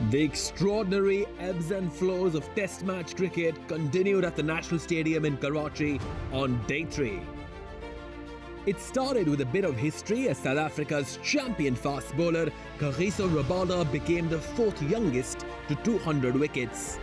The extraordinary ebbs and flows of Test match cricket continued at the National Stadium in Karachi on day 3. It started with a bit of history as South Africa's champion fast bowler Kagiso Rabada became the 4th youngest to 200 wickets.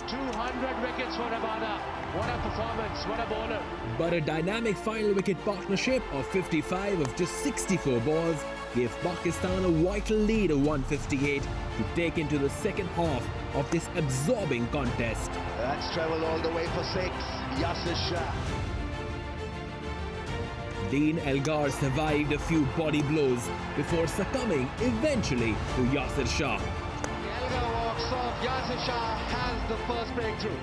200 wickets for Rabada. What a performance, what a bowler. But a dynamic final wicket partnership of 55 of just 64 balls gave Pakistan a vital lead of 158 to take into the second half of this absorbing contest. That's travelled all the way for 6. Yasir Shah. Dean Elgar survived a few body blows before succumbing eventually to Yasir Shah. Elgar walks off, Yasir Shah has the first breakthrough.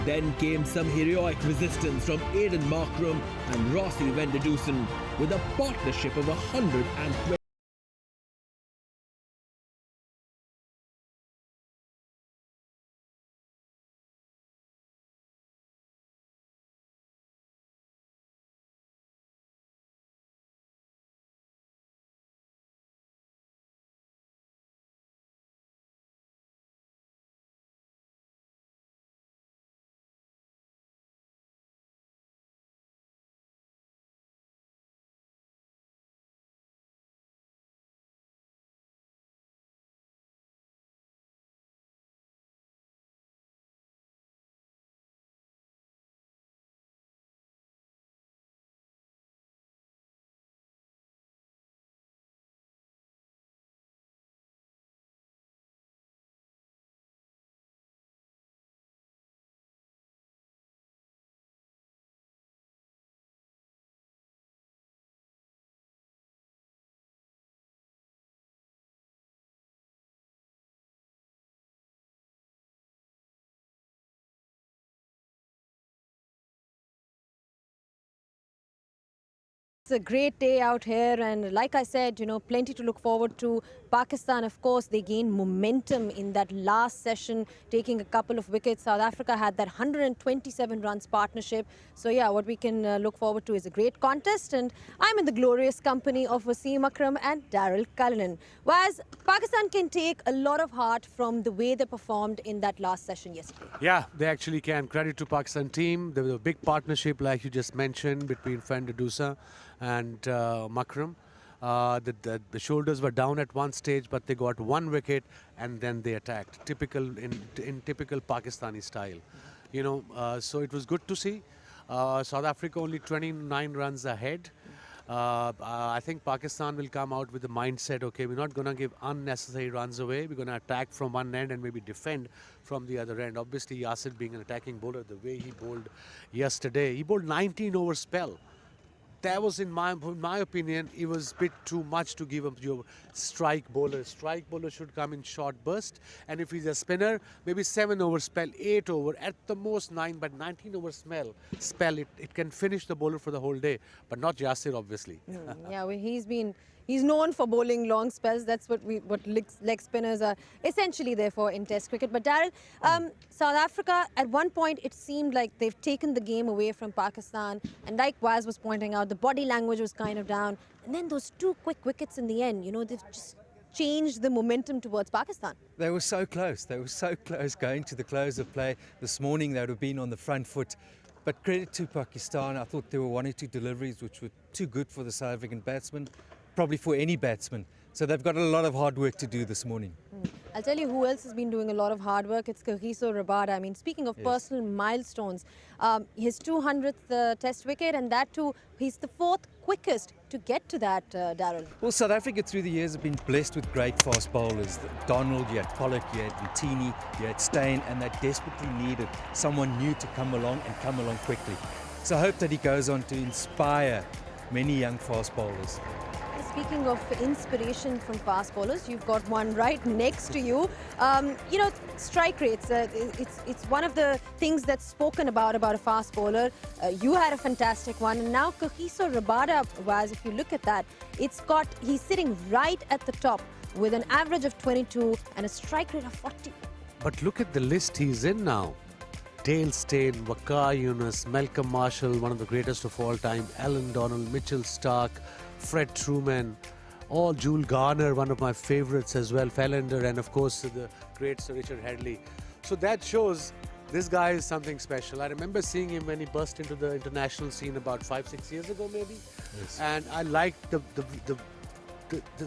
Then came some heroic resistance from Aidan Markram and Rossi Vendedusen with a partnership of 120. It's a great day out here, and like I said, plenty to look forward to. Pakistan, of course, they gained momentum in that last session, taking a couple of wickets. South Africa had that 127 runs partnership. So yeah, what we can look forward to is a great contest, and I'm in the glorious company of Wasim Akram and Daryl Cullinan. Whereas Pakistan can take a lot of heart from the way they performed in that last session yesterday. Yeah, they actually can. Credit to Pakistan team. There was a big partnership, like you just mentioned, between Fender Dusa and Makram. The shoulders were down at one stage, but they got one wicket and then they attacked. Typical in typical Pakistani style, So it was good to see. South Africa only 29 runs ahead. I think Pakistan will come out with the mindset, okay, we're not going to give unnecessary runs away. We're going to attack from one end and maybe defend from the other end. Obviously, Yasir being an attacking bowler, the way he bowled yesterday, he bowled 19 over spell. That was, in my opinion, it was a bit too much to give up your strike bowler. Strike bowler should come in short burst. And if he's a spinner, maybe 7 over spell, 8 over, at the most 9, but 19 over spell, it can finish the bowler for the whole day. But not Yasir, obviously. Yeah, well, he's known for bowling long spells. That's what leg spinners are essentially there for in Test cricket. But Daryl, South Africa, at one point it seemed like they've taken the game away from Pakistan. And like Waz was pointing out, the body language was kind of down. And then those 2 quick wickets in the end, they've just changed the momentum towards Pakistan. They were so close. They were so close going to the close of play. This morning they would have been on the front foot. But credit to Pakistan, I thought there were 1 or 2 deliveries which were too good for the South African batsmen. Probably for any batsman. So they've got a lot of hard work to do this morning. I'll tell you who else has been doing a lot of hard work. It's Kagiso Rabada. I mean, speaking of personal milestones, his 200th Test wicket, and that too, he's the 4th quickest to get to that, Daryl. Well, South Africa through the years have been blessed with great fast bowlers. Donald, you had Pollock, you had Ntini, you had Steyn, and they desperately needed someone new to come along and come along quickly. So I hope that he goes on to inspire many young fast bowlers. Speaking of inspiration from fast bowlers, you've got one right next to you. Strike rates, it's one of the things that's spoken about a fast bowler. You had a fantastic one, and now Kagiso Rabada, Waz, if you look at that, he's sitting right at the top with an average of 22 and a strike rate of 40. But look at the list he's in now. Dale Steyn, Waqar Younis, Malcolm Marshall, one of the greatest of all time, Alan Donald, Mitchell Stark, Fred Truman, all Jules Garner, one of my favorites as well, Fallender, and of course the great Sir Richard Hadley. So that shows this guy is something special. I remember seeing him when he burst into the international scene about 5-6 years ago maybe. Yes. And I liked the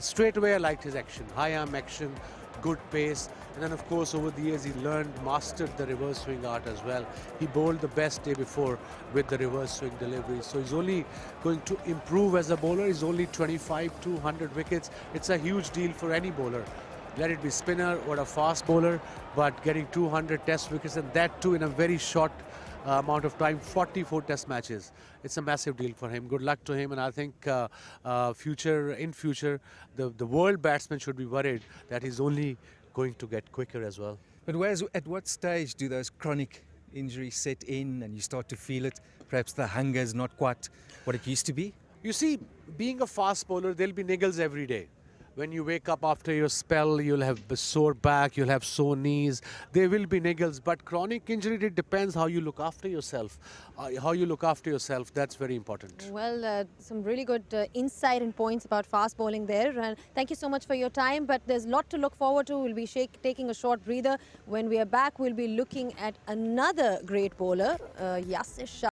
straight away I liked his action, high arm action, good pace, and then of course over the years he mastered the reverse swing art as well. He bowled the best day before with the reverse swing delivery, so he's only going to improve as a bowler. He's only 25 to 100 wickets. It's a huge deal for any bowler, let it be spinner or a fast bowler, but getting 200 Test wickets, and that too in a very short amount of time, 44 Test matches. It's a massive deal for him. Good luck to him, and I think in future the world batsmen should be worried that he's only going to get quicker as well. But at what stage do those chronic injuries set in and you start to feel it? Perhaps the hunger is not quite what it used to be? You see, being a fast bowler, there'll be niggles every day. When you wake up after your spell, you'll have a sore back, you'll have sore knees. There will be niggles, but chronic injury, it depends how you look after yourself. That's very important. Well, some really good insight and points about fast bowling there. And thank you so much for your time, but there's a lot to look forward to. We'll be taking a short breather. When we are back, we'll be looking at another great bowler, Yasir Shah.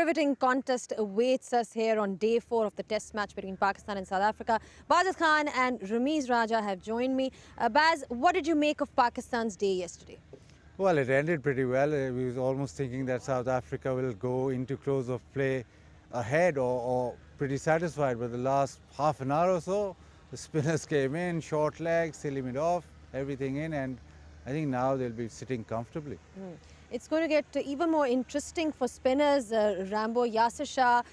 riveting contest awaits us here on day 4 of the test match between Pakistan and South Africa. Bajaz Khan and Ramiz Raja have joined me. Baz, what did you make of Pakistan's day yesterday? Well, it ended pretty well. We was almost thinking that South Africa will go into close of play ahead or pretty satisfied. But the last half an hour or so, the spinners came in, short legs, silly mid off, everything in, and I think now they'll be sitting comfortably. It's going to get even more interesting for spinners. Rambo, Yasir Shah,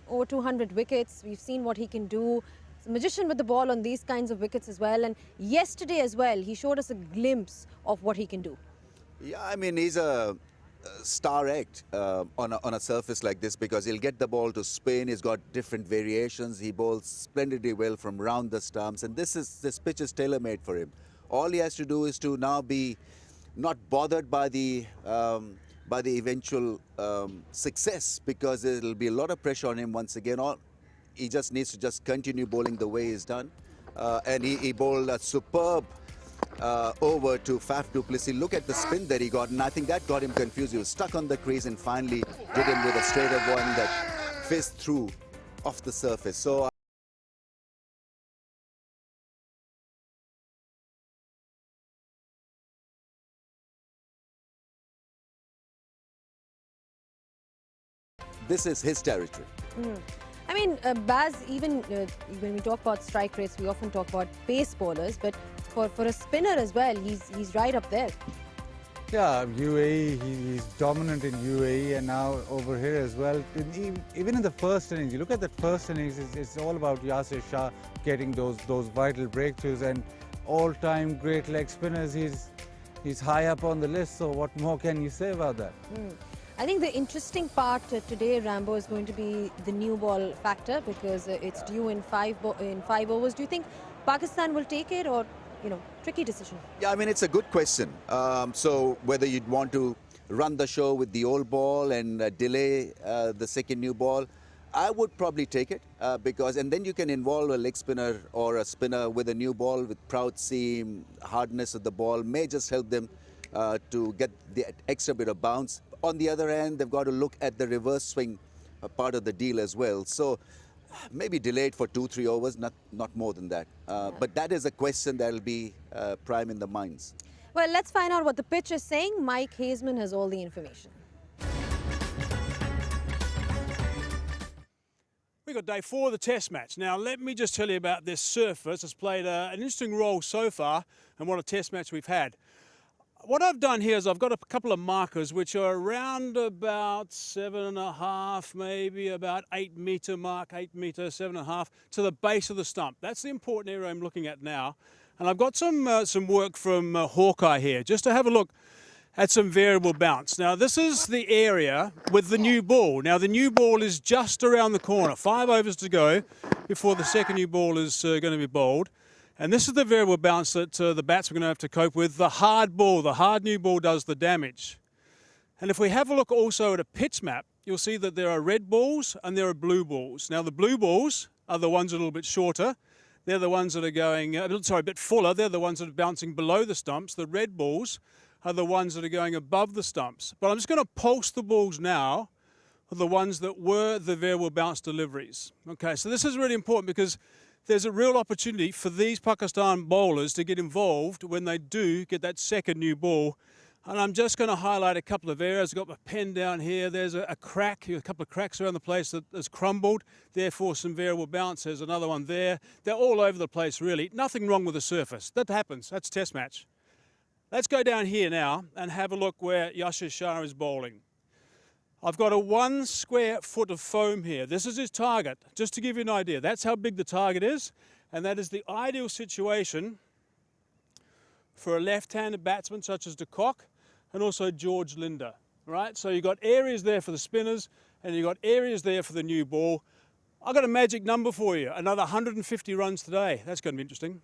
over 200 wickets. We've seen what he can do. He's a magician with the ball on these kinds of wickets as well. And yesterday as well, he showed us a glimpse of what he can do. Yeah, I mean, he's a star act on a surface like this because he'll get the ball to spin. He's got different variations. He bowls splendidly well from round the stumps. And this pitch is tailor-made for him. All he has to do is to now be not bothered by the eventual success, because there will be a lot of pressure on him once again. He just needs to just continue bowling the way he's done. And he bowled a superb over to Faf du Plessis. Look at the spin that he got, and I think that got him confused. He was stuck on the crease and finally did him with a straighter one that fizzed through off the surface. So this is his territory. I mean, Baz, even when we talk about strike rates, we often talk about pace bowlers, but for a spinner as well, he's right up there. Yeah, UAE, he's dominant in UAE and now over here as well. Even in the first innings, you look at that first innings, it's all about Yasir Shah getting those vital breakthroughs, and all-time great leg spinners. He's high up on the list, so what more can you say about that? I think the interesting part today, Rambo, is going to be the new ball factor, because it's due in 5 overs. Do you think Pakistan will take it, or, tricky decision? Yeah, I mean, it's a good question. So whether you'd want to run the show with the old ball and delay the second new ball, I would probably take it and then you can involve a leg spinner or a spinner with a new ball with proud seam, hardness of the ball, may just help them to get the extra bit of bounce. On the other hand, they've got to look at the reverse swing part of the deal as well. So maybe delayed for 2-3 overs, not more than that. But that is a question that will be prime in the minds. Well, let's find out what the pitch is saying. Mike Hazeman has all the information. We've got day 4 of the test match. Now, let me just tell you about this surface. It's played an interesting role so far, and what a test match we've had. What I've done here is I've got a couple of markers which are around about 7.5, maybe about 8 metre mark, 8 metre, 7.5 to the base of the stump. That's the important area I'm looking at now. And I've got some work from Hawkeye here, just to have a look at some variable bounce. Now, this is the area with the new ball. Now, the new ball is just around the corner. 5 overs to go before the second new ball is going to be bowled. And this is the variable bounce that the batsmen are going to have to cope with. The hard ball, the hard new ball does the damage. And if we have a look also at a pitch map, you'll see that there are red balls and there are blue balls. Now, the blue balls are the ones that are a little bit shorter. They're the ones that are going, a bit fuller. They're the ones that are bouncing below the stumps. The red balls are the ones that are going above the stumps. But I'm just going to pulse the balls now for the ones that were the variable bounce deliveries. Okay, so this is really important because there's a real opportunity for these Pakistan bowlers to get involved when they do get that second new ball. And I'm just going to highlight a couple of areas. I've got my pen down here. There's a crack, a couple of cracks around the place that has crumbled. Therefore, some variable bounce. There's another one there. They're all over the place, really. Nothing wrong with the surface. That happens. That's test match. Let's go down here now and have a look where Yasir Shah is bowling. I've got a 1 square foot of foam here. This is his target, just to give you an idea. That's how big the target is, and that is the ideal situation for a left-handed batsman such as de Kock and also George Linder, right? So you've got areas there for the spinners and you've got areas there for the new ball. I've got a magic number for you, another 150 runs today. That's going to be interesting.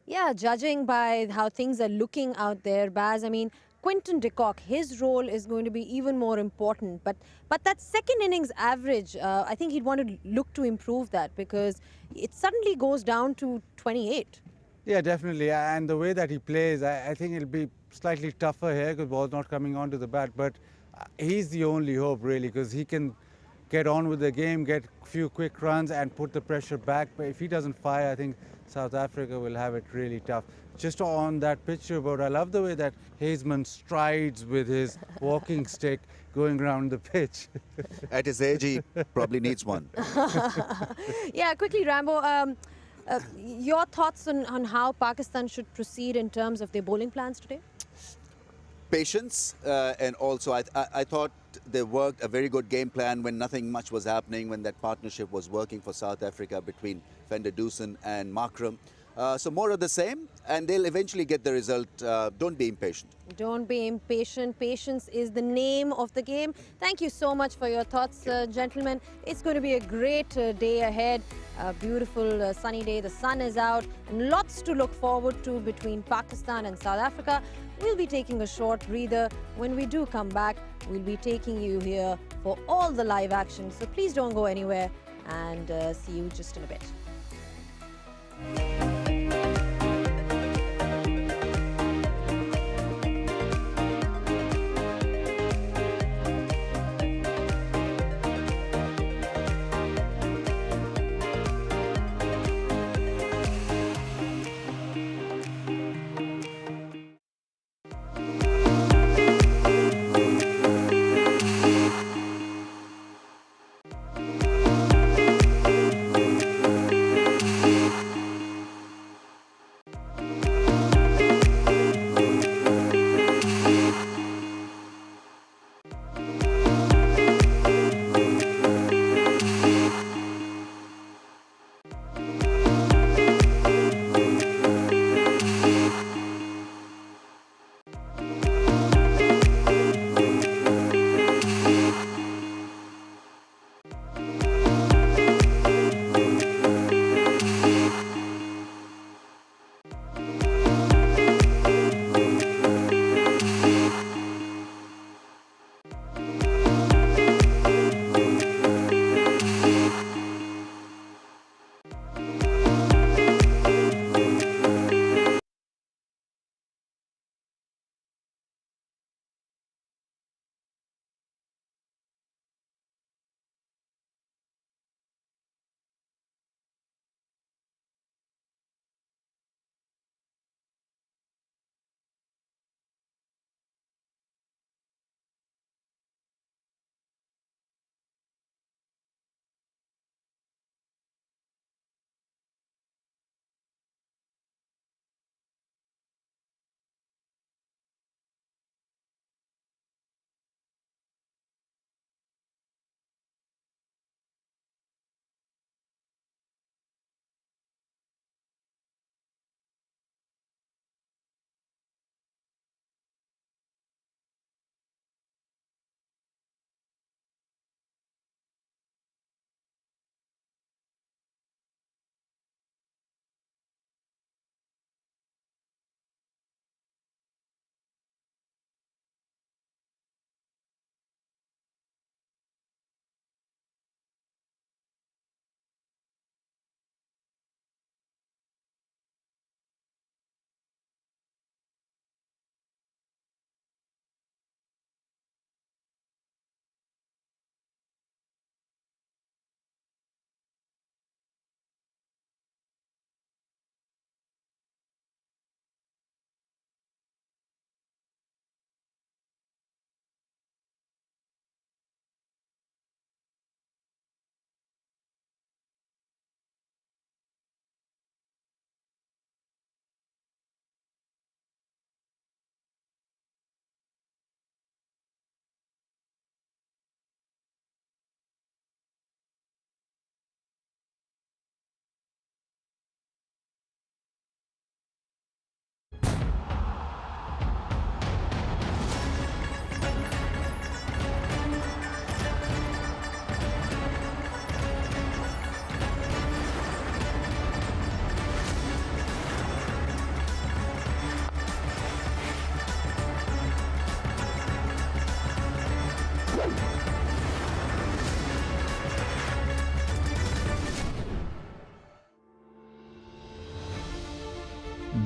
Yeah, judging by how things are looking out there, Baz, I mean, Quinton de Kock, his role is going to be even more important. But that second innings average, I think he'd want to look to improve that, because it suddenly goes down to 28. Yeah, definitely. And the way that he plays, I think it'll be slightly tougher here because ball's not coming onto the bat. But he's the only hope, really, because he can get on with the game, get a few quick runs and put the pressure back. But if he doesn't fire, I think South Africa will have it really tough. Just on that picture board, I love the way that Hazeman strides with his walking stick going around the pitch. At his age, he probably needs one. Yeah, quickly, Rambo. Your thoughts on how Pakistan should proceed in terms of their bowling plans today? Patience, and also I thought they worked a very good game plan when nothing much was happening, when that partnership was working for South Africa between Fender Doosan and Markram. So more of the same, and they'll eventually get the result. Don't be impatient. Don't be impatient. Patience is the name of the game. Thank you so much for your thoughts, gentlemen. It's going to be a great day ahead. A beautiful sunny day. The sun is out. And lots to look forward to between Pakistan and South Africa. We'll be taking a short breather. When we do come back, we'll be taking you here for all the live action. So please don't go anywhere, and see you just in a bit.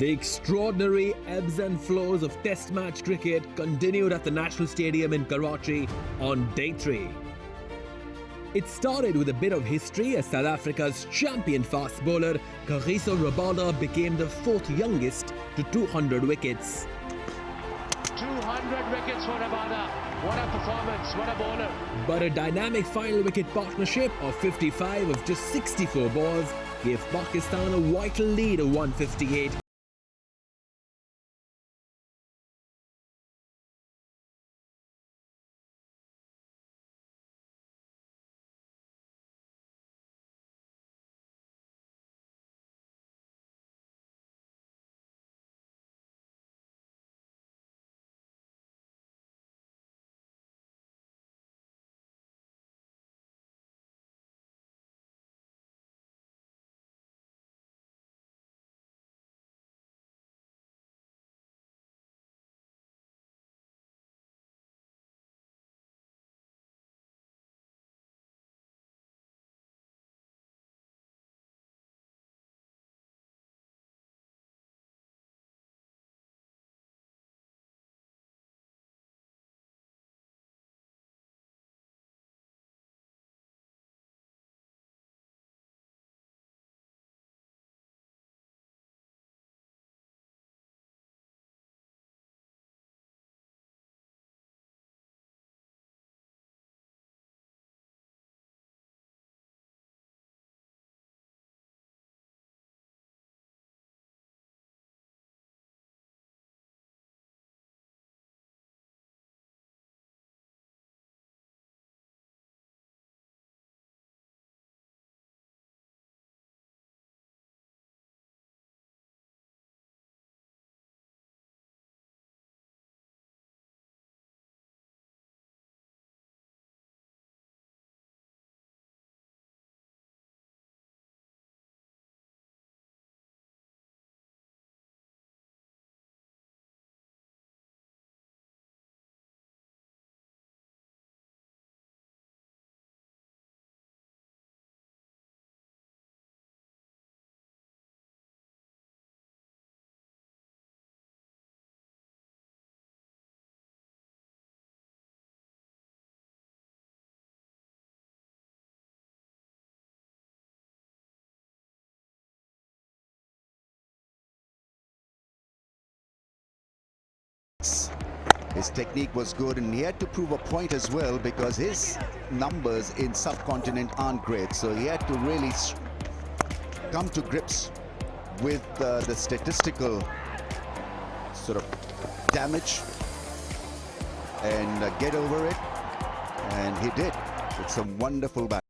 The extraordinary ebbs and flows of Test match cricket continued at the National Stadium in Karachi on day 3. It started with a bit of history as South Africa's champion fast bowler Kagiso Rabada became the 4th youngest to 200 wickets. 200 wickets for Rabada. What a performance, what a bowler. But a dynamic final wicket partnership of 55 of just 64 balls gave Pakistan a vital lead of 158. His technique was good and he had to prove a point as well because his numbers in subcontinent aren't great. So he had to really come to grips with the statistical sort of damage and get over it. And he did with some wonderful batting.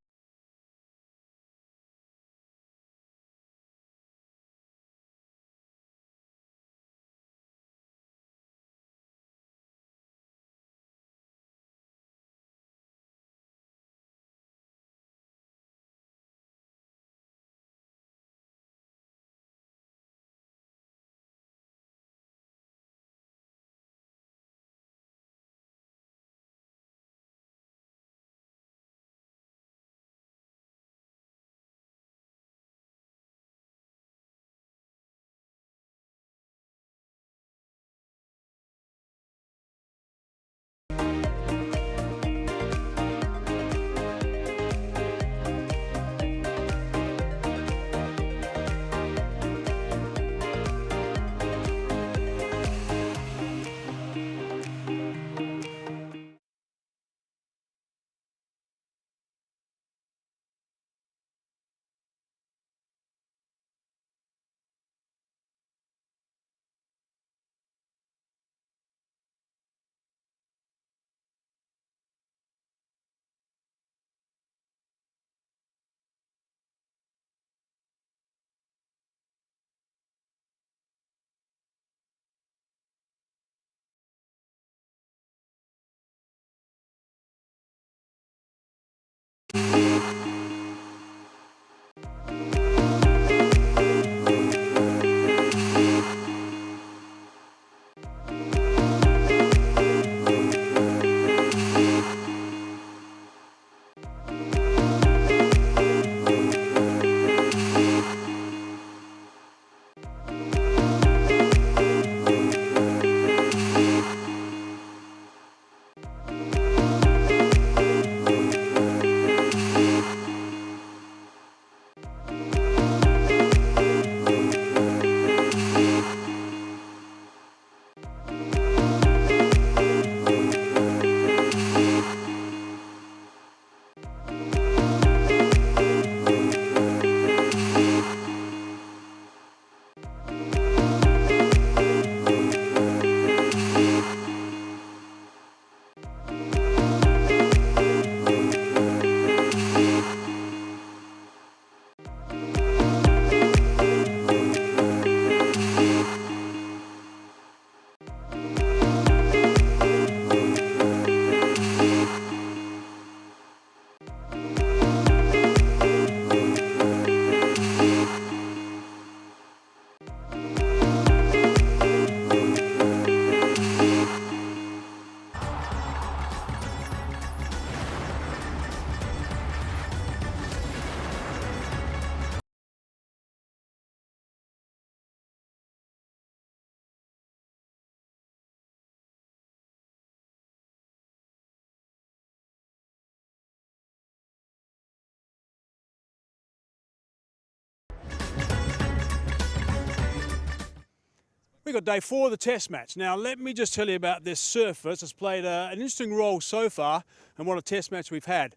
We've got day 4 of the test match. Now, let me just tell you about this surface. It's played an interesting role so far and what a test match we've had.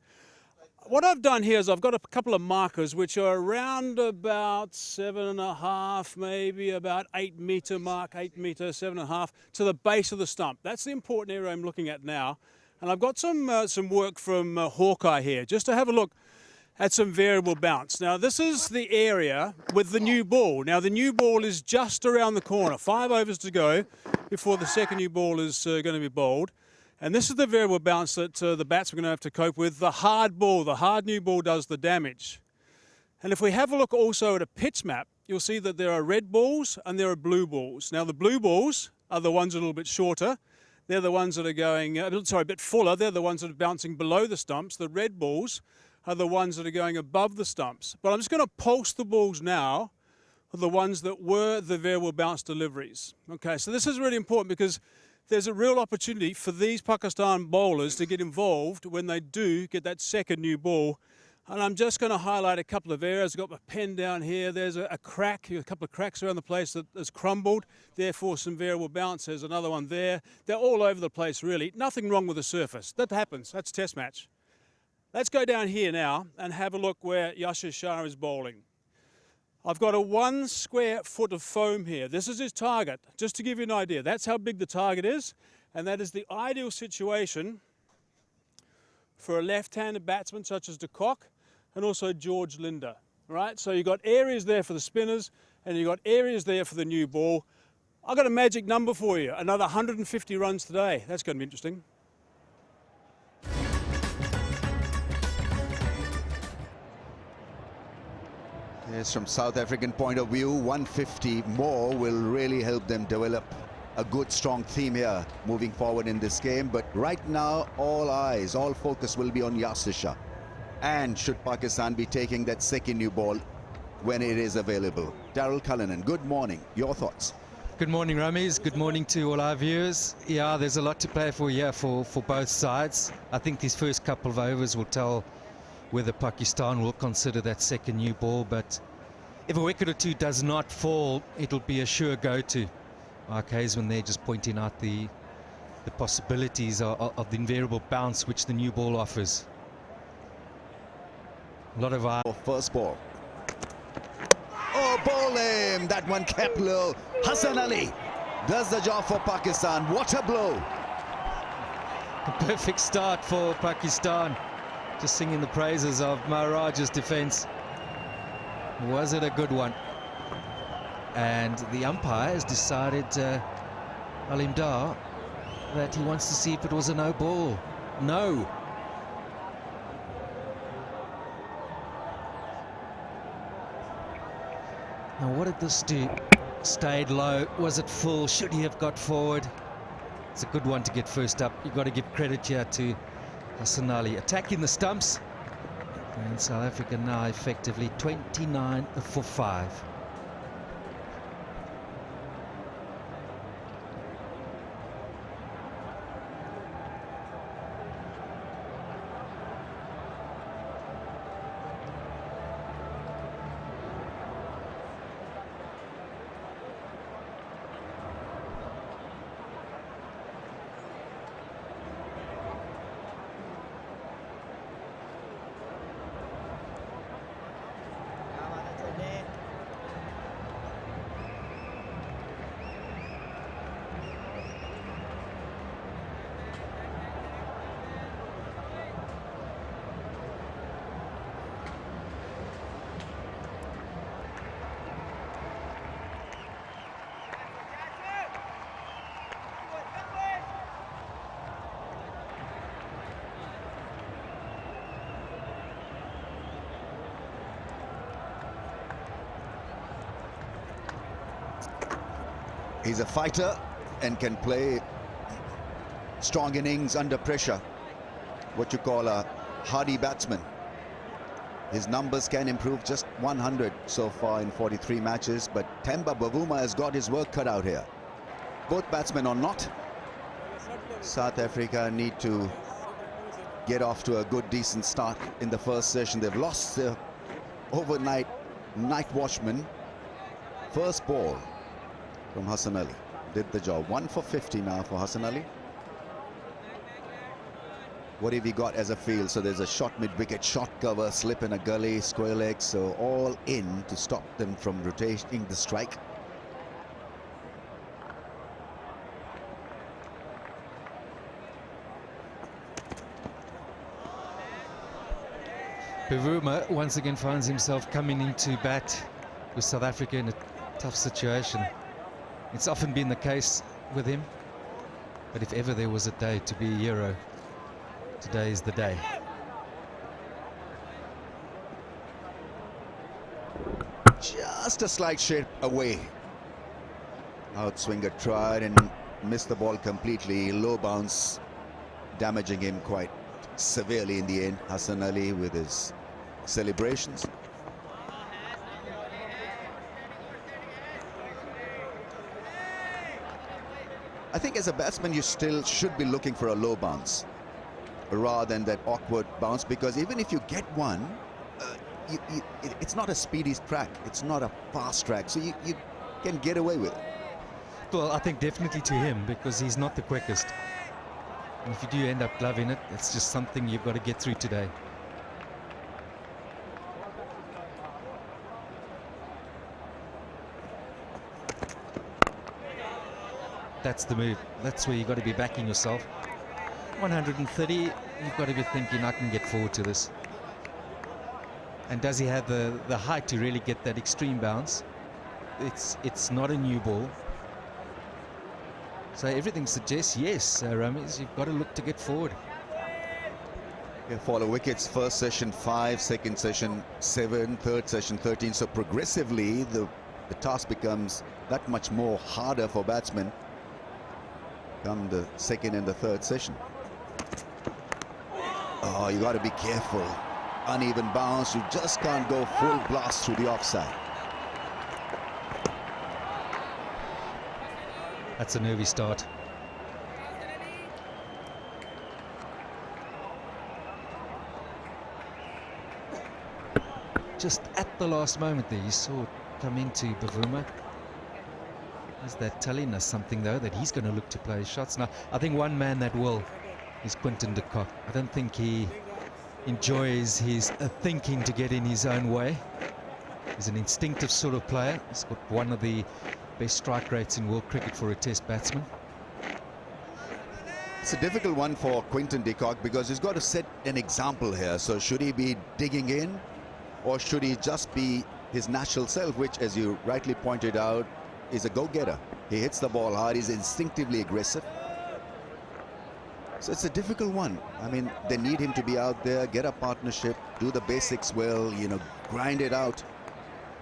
What I've done here is I've got a couple of markers which are around about 7.5, maybe about 8 metre mark, 8 metre, 7.5 to the base of the stump. That's the important area I'm looking at now. And I've got some work from Hawkeye here, just to have a look at some variable bounce. Now, this is the area with the new ball. Now, the new ball is just around the corner. 5 overs to go before the second new ball is going to be bowled. And this is the variable bounce that the batsmen are going to have to cope with. The hard ball, the hard new ball does the damage. And if we have a look also at a pitch map, you'll see that there are red balls and there are blue balls. Now, the blue balls are the ones that are a little bit shorter. They're the ones that are going, a bit fuller. They're the ones that are bouncing below the stumps. The red balls are the ones that are going above the stumps. But I'm just going to pulse the balls now of the ones that were the variable bounce deliveries. Okay, so this is really important because there's a real opportunity for these Pakistan bowlers to get involved when they do get that second new ball. And I'm just going to highlight a couple of areas. I've got my pen down here. There's a crack, a couple of cracks around the place that has crumbled, therefore some variable bounce. There's another one there. They're all over the place, really. Nothing wrong with the surface. That happens. That's test match. Let's go down here now and have a look where Yasir Shah is bowling. I've got a 1 square foot of foam here. This is his target, just to give you an idea. That's how big the target is, and that is the ideal situation for a left-handed batsman such as de Kock and also George Linder. Right? So you've got areas there for the spinners and you've got areas there for the new ball. I've got a magic number for you, another 150 runs today. That's going to be interesting. Yes, from South African point of view, 150 more will really help them develop a good, strong team here moving forward in this game. But right now, all eyes, all focus will be on Yasir Shah. And should Pakistan be taking that second new ball when it is available? Daryl Cullinan, good morning. Your thoughts? Good morning, Rameez. Good morning to all our viewers. Yeah, there's a lot to play for here for both sides. I think these first couple of overs will tell whether Pakistan will consider that second new ball, but if a wicket or two does not fall, it'll be a sure go-to. Okay, when they're just pointing out the possibilities of the invariable bounce which the new ball offers. A lot of first ball. Oh, bowling! That one kept low. Hassan Ali does the job for Pakistan. What a blow! A perfect start for Pakistan. Just singing the praises of Maharaj's defence. Was it a good one? And the umpire has decided, Alim Dar, that he wants to see if it was a no ball. No. Now what did this do? Stayed low. Was it full? Should he have got forward? It's a good one to get first up. You've got to give credit here to Hassan Ali attacking the stumps, and South Africa now effectively 29 for 5. He's a fighter and can play strong innings under pressure. What you call a hardy batsman. His numbers can improve, just 100 so far in 43 matches, but Themba Bavuma has got his work cut out here. Both batsmen are not. South Africa need to get off to a good, decent start in the first session. They've lost the overnight night watchman. First ball from Hassan Ali. did the job. 1 for 50 now for Hassan Ali. What have he got as a field? So there's a shot mid-wicket, shot cover, slip in a gully, square leg, so all in to stop them from rotating the strike. Bavuma once again finds himself coming into bat with South Africa in a tough situation. It's often been the case with him, but if ever there was a day to be a hero, today is the day. Just a slight shade away. Outswinger tried and missed the ball completely. Low bounce, damaging him quite severely in the end. Hassan Ali with his celebrations. I think as a batsman you still should be looking for a low bounce rather than that awkward bounce, because even if you get one, it's not a speedy track, it's not a fast track, so you can get away with it. Well, I think definitely to him, because he's not the quickest. And if you do end up gloving it, it's just something you've got to get through today. That's the move. That's where you've got to be backing yourself. 130, you've got to be thinking, I can get forward to this. And does he have the height to really get that extreme bounce? It's not a new ball. So everything suggests, yes, Ramesh, you've got to look to get forward. Yeah, follow wickets, first session 5, second session 7, third session 13. So progressively, the task becomes that much more harder for batsmen come the second and the third session. Oh, you got to be careful. Uneven bounce, you just can't go full blast through the offside. That's a nervy start. Just at the last moment there, you saw it come into Bavuma. Is that telling us something, though, that he's going to look to play his shots? Now, I think one man that will is Quinton de Kock. I don't think he enjoys his thinking to get in his own way. He's an instinctive sort of player. He's got one of the best strike rates in world cricket for a test batsman. It's a difficult one for Quinton de Kock because he's got to set an example here. So should he be digging in, or should he just be his natural self, which, as you rightly pointed out, is a go-getter. He hits the ball hard, he's instinctively aggressive. So it's a difficult one. I mean, they need him to be out there, get a partnership, do the basics well, you know, grind it out.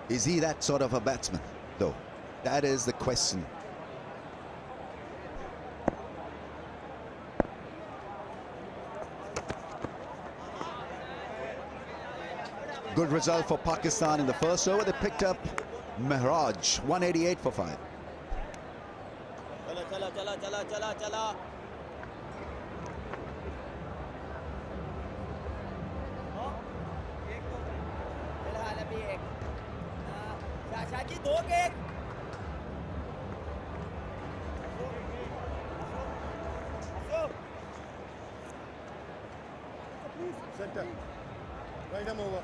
Is he that sort of a batsman, though? That is the question. Good result for Pakistan in the first over. They picked up Mehraj, 188 for 5. Center. Right arm over.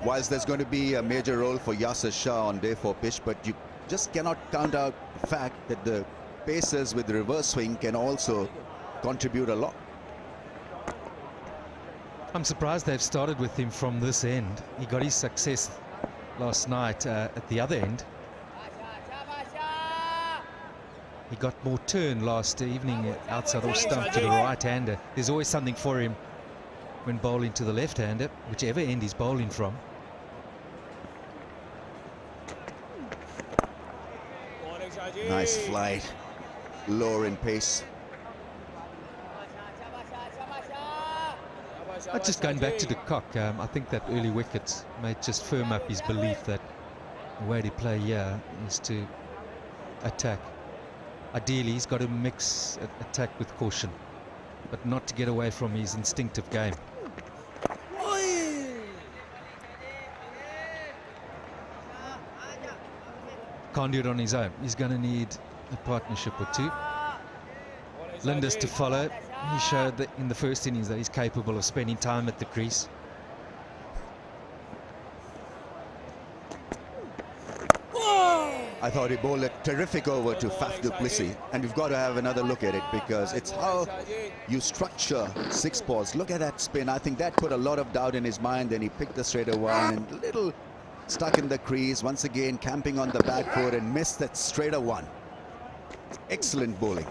Whilst there's going to be a major role for Yasir Shah on day 4 pitch, but you just cannot count out the fact that the pacers with the reverse swing can also contribute a lot. I'm surprised they've started with him from this end. He got his success last night at the other end. He got more turn last evening outside off stump to the right-hander. There's always something for him when bowling to the left-hander, whichever end he's bowling from. Nice flight, lower in pace. Just going back to de Kock, I think that early wicket may just firm up his belief that the way to play here is to attack. Ideally, he's got to mix attack with caution, but not to get away from his instinctive game. can't do it on his own. He's going to need a partnership or two. Linders to follow. He showed that in the first innings that he's capable of spending time at the crease. I thought he bowled a terrific over to Faf du Plessis, and you've got to have another look at it because it's how you structure 6 balls. Look at that spin. I think that put a lot of doubt in his mind. Then he picked the straighter one and a little stuck in the crease. Once again, camping on the back foot and missed that straighter one. Excellent bowling.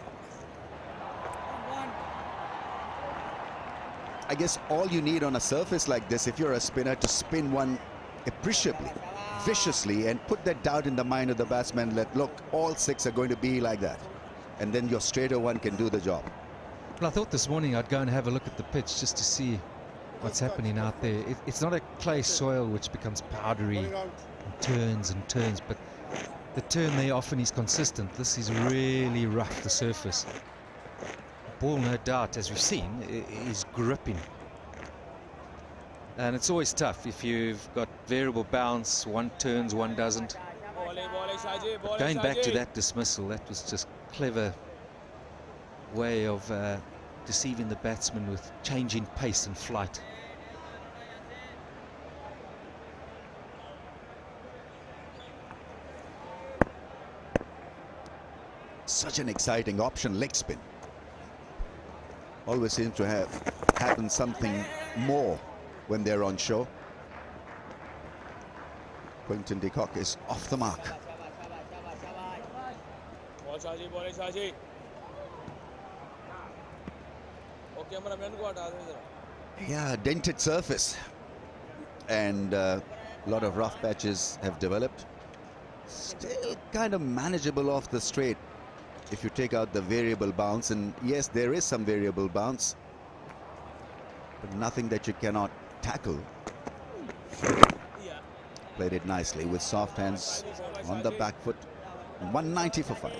I guess all you need on a surface like this, if you're a spinner, to spin one appreciably, viciously, and put that doubt in the mind of the batsman that, look, all 6 are going to be like that. And then your straighter one can do the job. Well, I thought this morning I'd go and have a look at the pitch just to see what's happening out there. It's not a clay soil which becomes powdery and turns, but the turn there often is consistent. This is really rough, the surface. The ball, no doubt, as we've seen, is gripping. And it's always tough if you've got variable bounce, one turns, one doesn't. But going back to that dismissal, that was just clever way of deceiving the batsman with changing pace and flight. Such an exciting option, leg spin. Always seems to have happened something more when they're on show. Quinton de Kock is off the mark. Yeah, dented surface, and a lot of rough patches have developed. Still kind of manageable off the straight if you take out the variable bounce, and yes, there is some variable bounce, but nothing that you cannot tackle. Played it nicely with soft hands on the back foot. 190 for 5.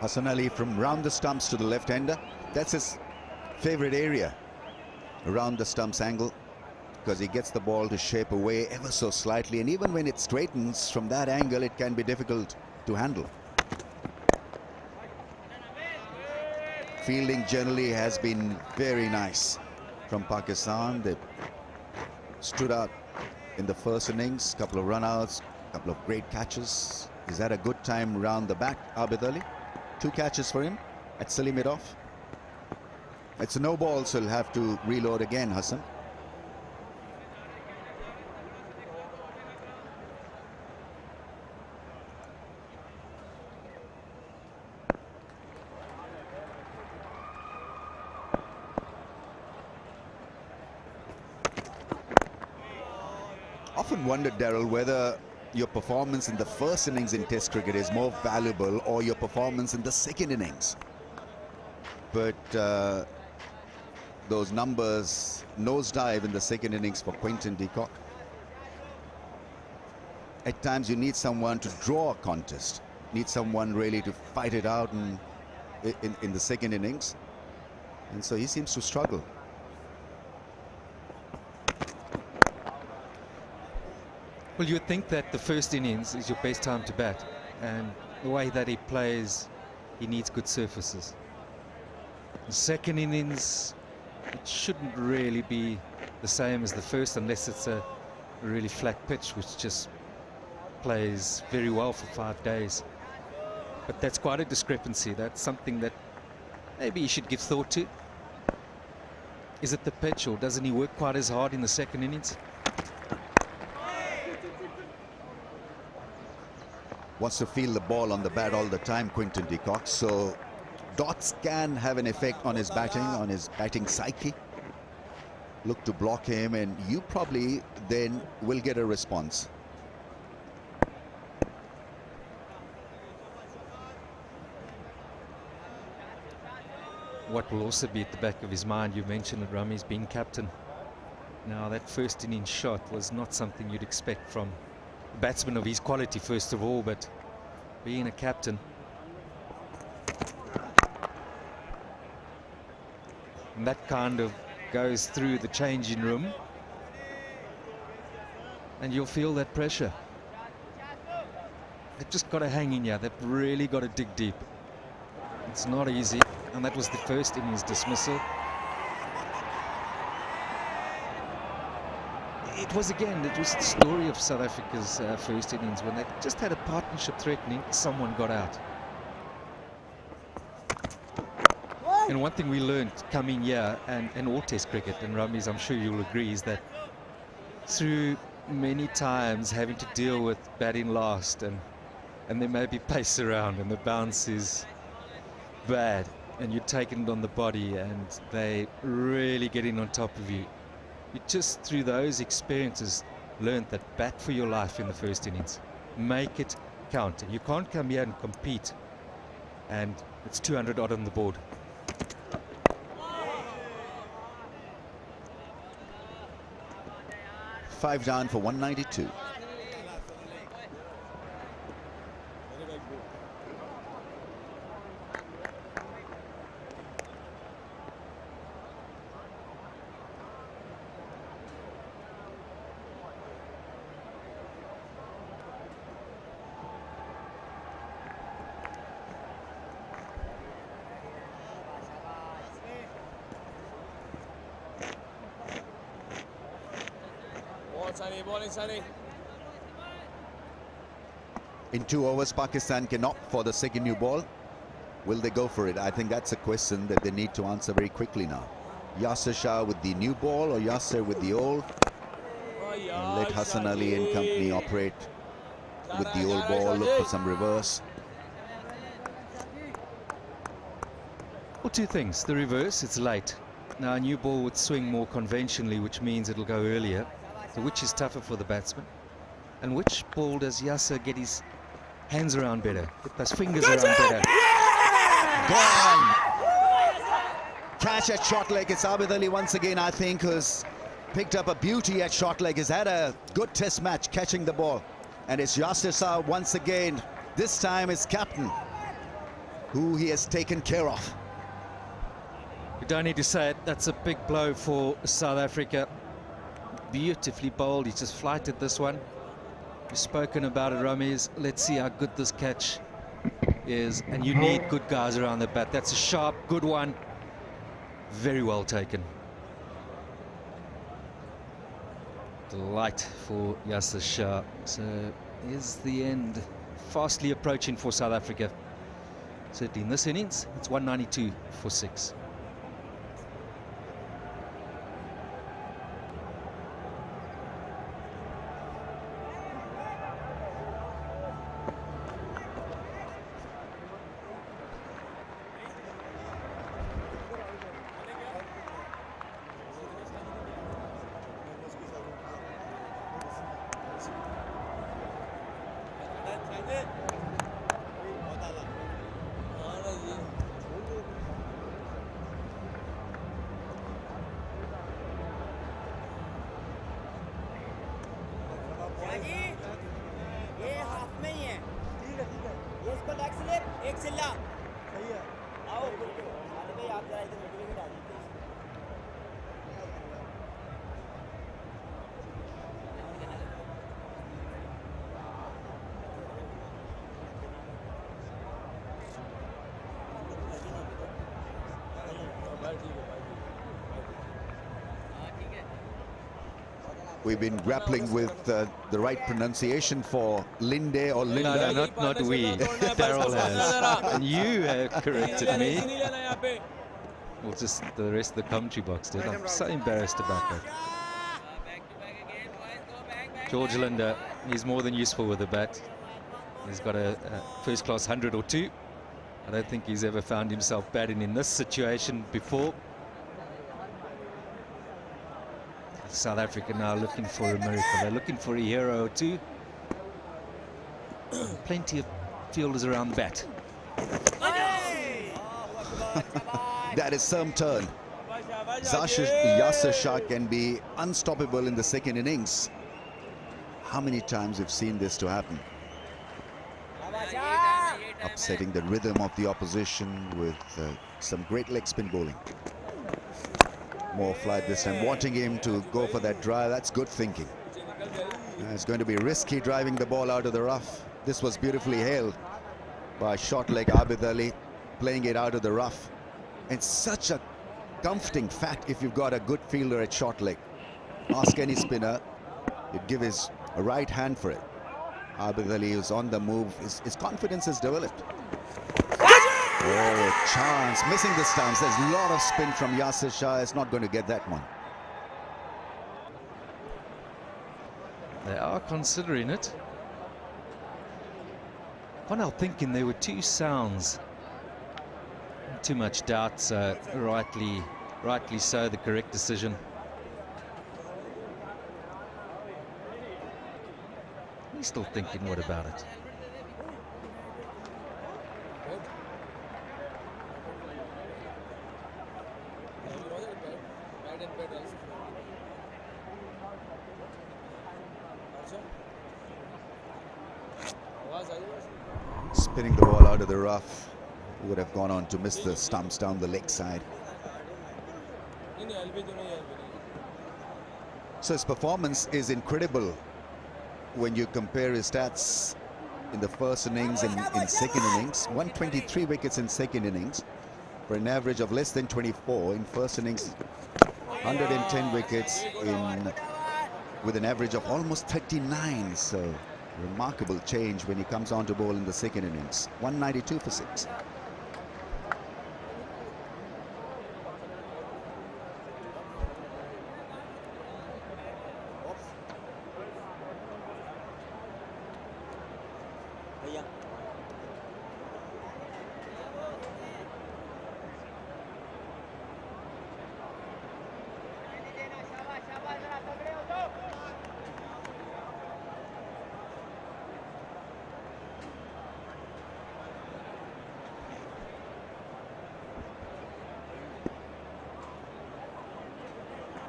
Hassan Ali from round the stumps to the left-hander. That's his favorite area, around the stumps angle, because he gets the ball to shape away ever so slightly, and even when it straightens from that angle, it can be difficult to handle. Fielding generally has been very nice from Pakistan. They stood out in the first innings, couple of run-outs, couple of great catches. Is that a good time round the bat, Abid Ali? 2 catches for him at Salim it off. It's a no ball, so he'll have to reload again, Hassan. Often wondered, Daryl, whether your performance in the first innings in Test cricket is more valuable or your performance in the second innings. But those numbers nosedive in the second innings for Quinton de Kock. At times you need someone to draw a contest, need someone really to fight it out in the second innings. And so he seems to struggle. Well, you'd think that the first innings is your best time to bat, and the way that he plays, he needs good surfaces. The second innings, it shouldn't really be the same as the first, unless it's a really flat pitch, which just plays very well for 5 days. But that's quite a discrepancy. That's something that maybe he should give thought to. Is it the pitch, or doesn't he work quite as hard in the second innings? Wants to feel the ball on the bat all the time, Quinton de Kock. So dots can have an effect on his batting psyche. Look to block him, and you probably then will get a response. what will also be at the back of his mind, you mentioned that Rummy's been captain. Now, that first innings shot was not something you'd expect from a batsman of his quality, first of all, but being a captain. And that kind of goes through the changing room, and you'll feel that pressure. They've just got to hang in here. They've really got to dig deep. It's not easy, and that was the first innings dismissal. It was the story of South Africa's first innings, when they just had a partnership threatening, someone got out. And one thing we learned coming here, and all Test cricket, and Rummies, I'm sure you'll agree, is that through many times having to deal with batting last, and there may be pace around, and the bounce is bad, and you're taking it on the body, and they really getting on top of you. You just, through those experiences, learned that bat for your life in the first innings. Make it count. And you can't come here and compete, and it's 200 odd on the board. Five down for 192. In 2 overs, Pakistan can opt for the second new ball. Will they go for it? I think that's a question that they need to answer very quickly now. Yasir Shah with the new ball, or Yasir with the old? And let Hassan Ali and company operate with the old ball, look for some reverse. Well, two things. The reverse, it's late. Now, a new ball would swing more conventionally, which means it'll go earlier. So which is tougher for the batsman? And which ball does Yasir get his hands around better? Get those fingers around better? Gone! Catch at short leg. It's Abid Ali once again, I think, who's picked up a beauty at short leg. He's had a good test match catching the ball. And it's Yasir Shah once again. This time it's captain, who he has taken care of. You don't need to say it. That's a big blow for South Africa. Beautifully bowled. He just flighted this one. We've spoken about it, Rummies. Let's see how good this catch is. And you need good guys around the bat. That's a sharp, good one. Very well taken. Delight for Yasir Shah. So is the end fastly approaching for South Africa. Certainly in this innings, it's 192 for 6. We've been grappling with the right pronunciation for Linde or Linda. No, not we. Daryl has. And you corrected me. Well, just the rest of the commentary box did. I'm so embarrassed about that. George Linde, he's more than useful with the bat. He's got a first-class 100 or 2. I don't think he's ever found himself batting in this situation before. South Africa now looking for a miracle. They're looking for a hero or 2. Plenty of fielders around the bat. That is some turn. Yasir Shah can be unstoppable in the second innings. How many times we've seen this to happen? Upsetting the rhythm of the opposition with some great leg spin bowling. More flight this time, wanting him to go for that drive. That's good thinking. It's going to be risky driving the ball out of the rough. This was beautifully hailed by short leg Abid Ali, playing it out of the rough. And such a comforting fact if you've got a good fielder at short leg. Ask any spinner, he'd give his right hand for it. Abid Ali is on the move. His confidence has developed. Oh, chance. Missing the stance. There's a lot of spin from Yasir Shah. It's not going to get that one. They are considering it. Can't help thinking there were two sounds. Too much doubt, so rightly so, the correct decision. He's still thinking, what about it? Spinning the ball out of the rough. He would have gone on to miss the stumps down the leg side. So his performance is incredible when you compare his stats in the first innings and in second innings. 123 wickets in second innings for an average of less than 24 in first innings. 110 wickets with an average of almost 39. So remarkable change when he comes on to bowl in the second innings. 192 for 6.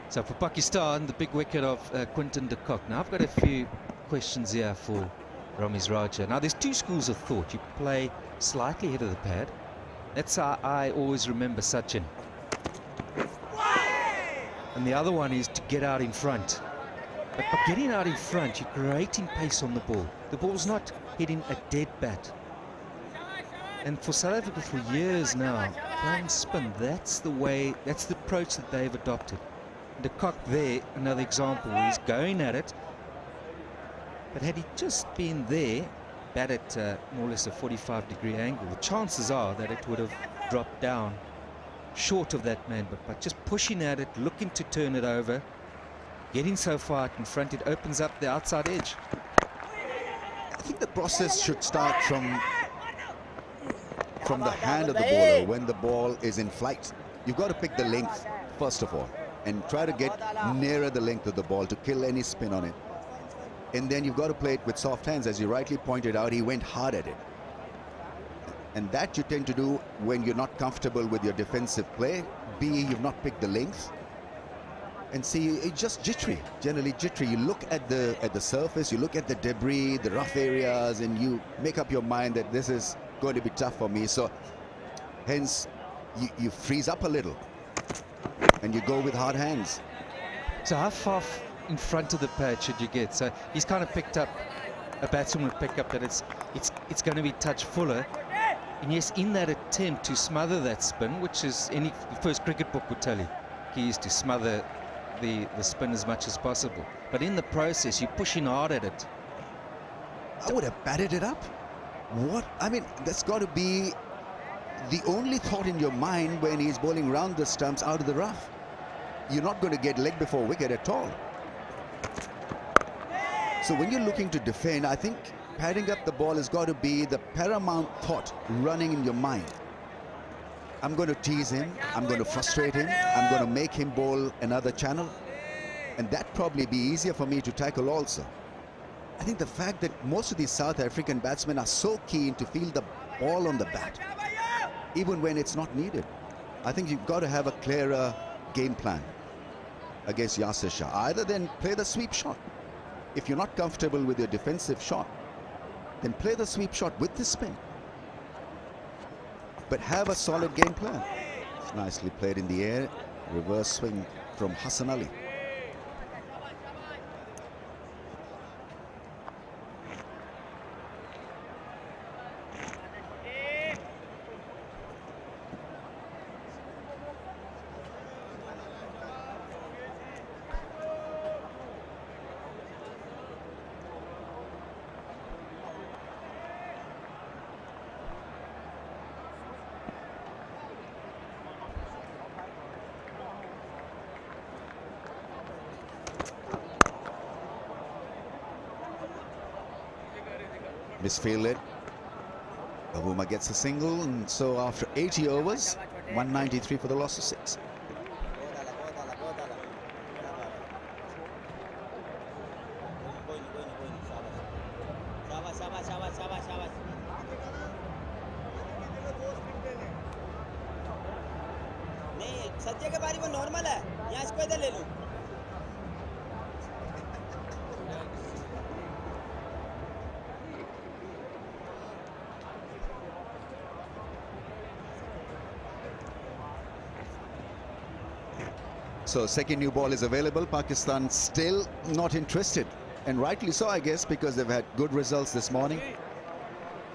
So for Pakistan, the big wicket of Quinton de Kock. Now I've got a few questions here for Ramiz Raja. Now there's two schools of thought. You play slightly ahead of the pad. That's how I always remember Sachin. And the other one is to get out in front. But by getting out in front, you're creating pace on the ball. The ball's not hitting a dead bat. And for South Africa for years now, playing spin, that's the way, that's the approach that they've adopted. De Kock there, another example, he's going at it. But had he just been there, bat at more or less a 45-degree angle, the chances are that it would have dropped down short of that man. But by just pushing at it, looking to turn it over, getting so far out in front, it opens up the outside edge. I think the process should start from the hand of the bowler when the ball is in flight. You've got to pick the length, first of all, and try to get nearer the length of the ball to kill any spin on it. And then you've got to play it with soft hands. As you rightly pointed out, he went hard at it. And that you tend to do when you're not comfortable with your defensive play. B, you've not picked the length. And C, it's just jittery, generally jittery. You look at the surface, you look at the debris, the rough areas, and you make up your mind that this is going to be tough for me. So hence, you freeze up a little. And you go with hard hands. So how far in front of the pad should you get? So he's kind of picked up, a batsman would pick up that it's going to be touch fuller. And yes, in that attempt to smother that spin, which is the first cricket book would tell you, key is to smother the spin as much as possible. But in the process, you're pushing hard at it. I would have batted it up. What? I mean, that's got to be the only thought in your mind when he's bowling round the stumps out of the rough. You're not going to get leg before wicket at all. So when you're looking to defend, I think padding up the ball has got to be the paramount thought running in your mind. I'm going to tease him, I'm going to frustrate him, I'm going to make him bowl another channel, and that probably be easier for me to tackle also. I think the fact that most of these South African batsmen are so keen to feel the ball on the bat, even when it's not needed. I think you've got to have a clearer game plan against Yasir Shah. Either then play the sweep shot. If you're not comfortable with your defensive shot, then play the sweep shot with the spin. But have a solid game plan. It's nicely played in the air. Reverse swing from Hassan Ali. Misfielded. Bavuma gets a single, and so after 80 overs, 193 for the loss of 6. So second new ball is available. Pakistan still not interested, and rightly so, I guess, because they've had good results this morning.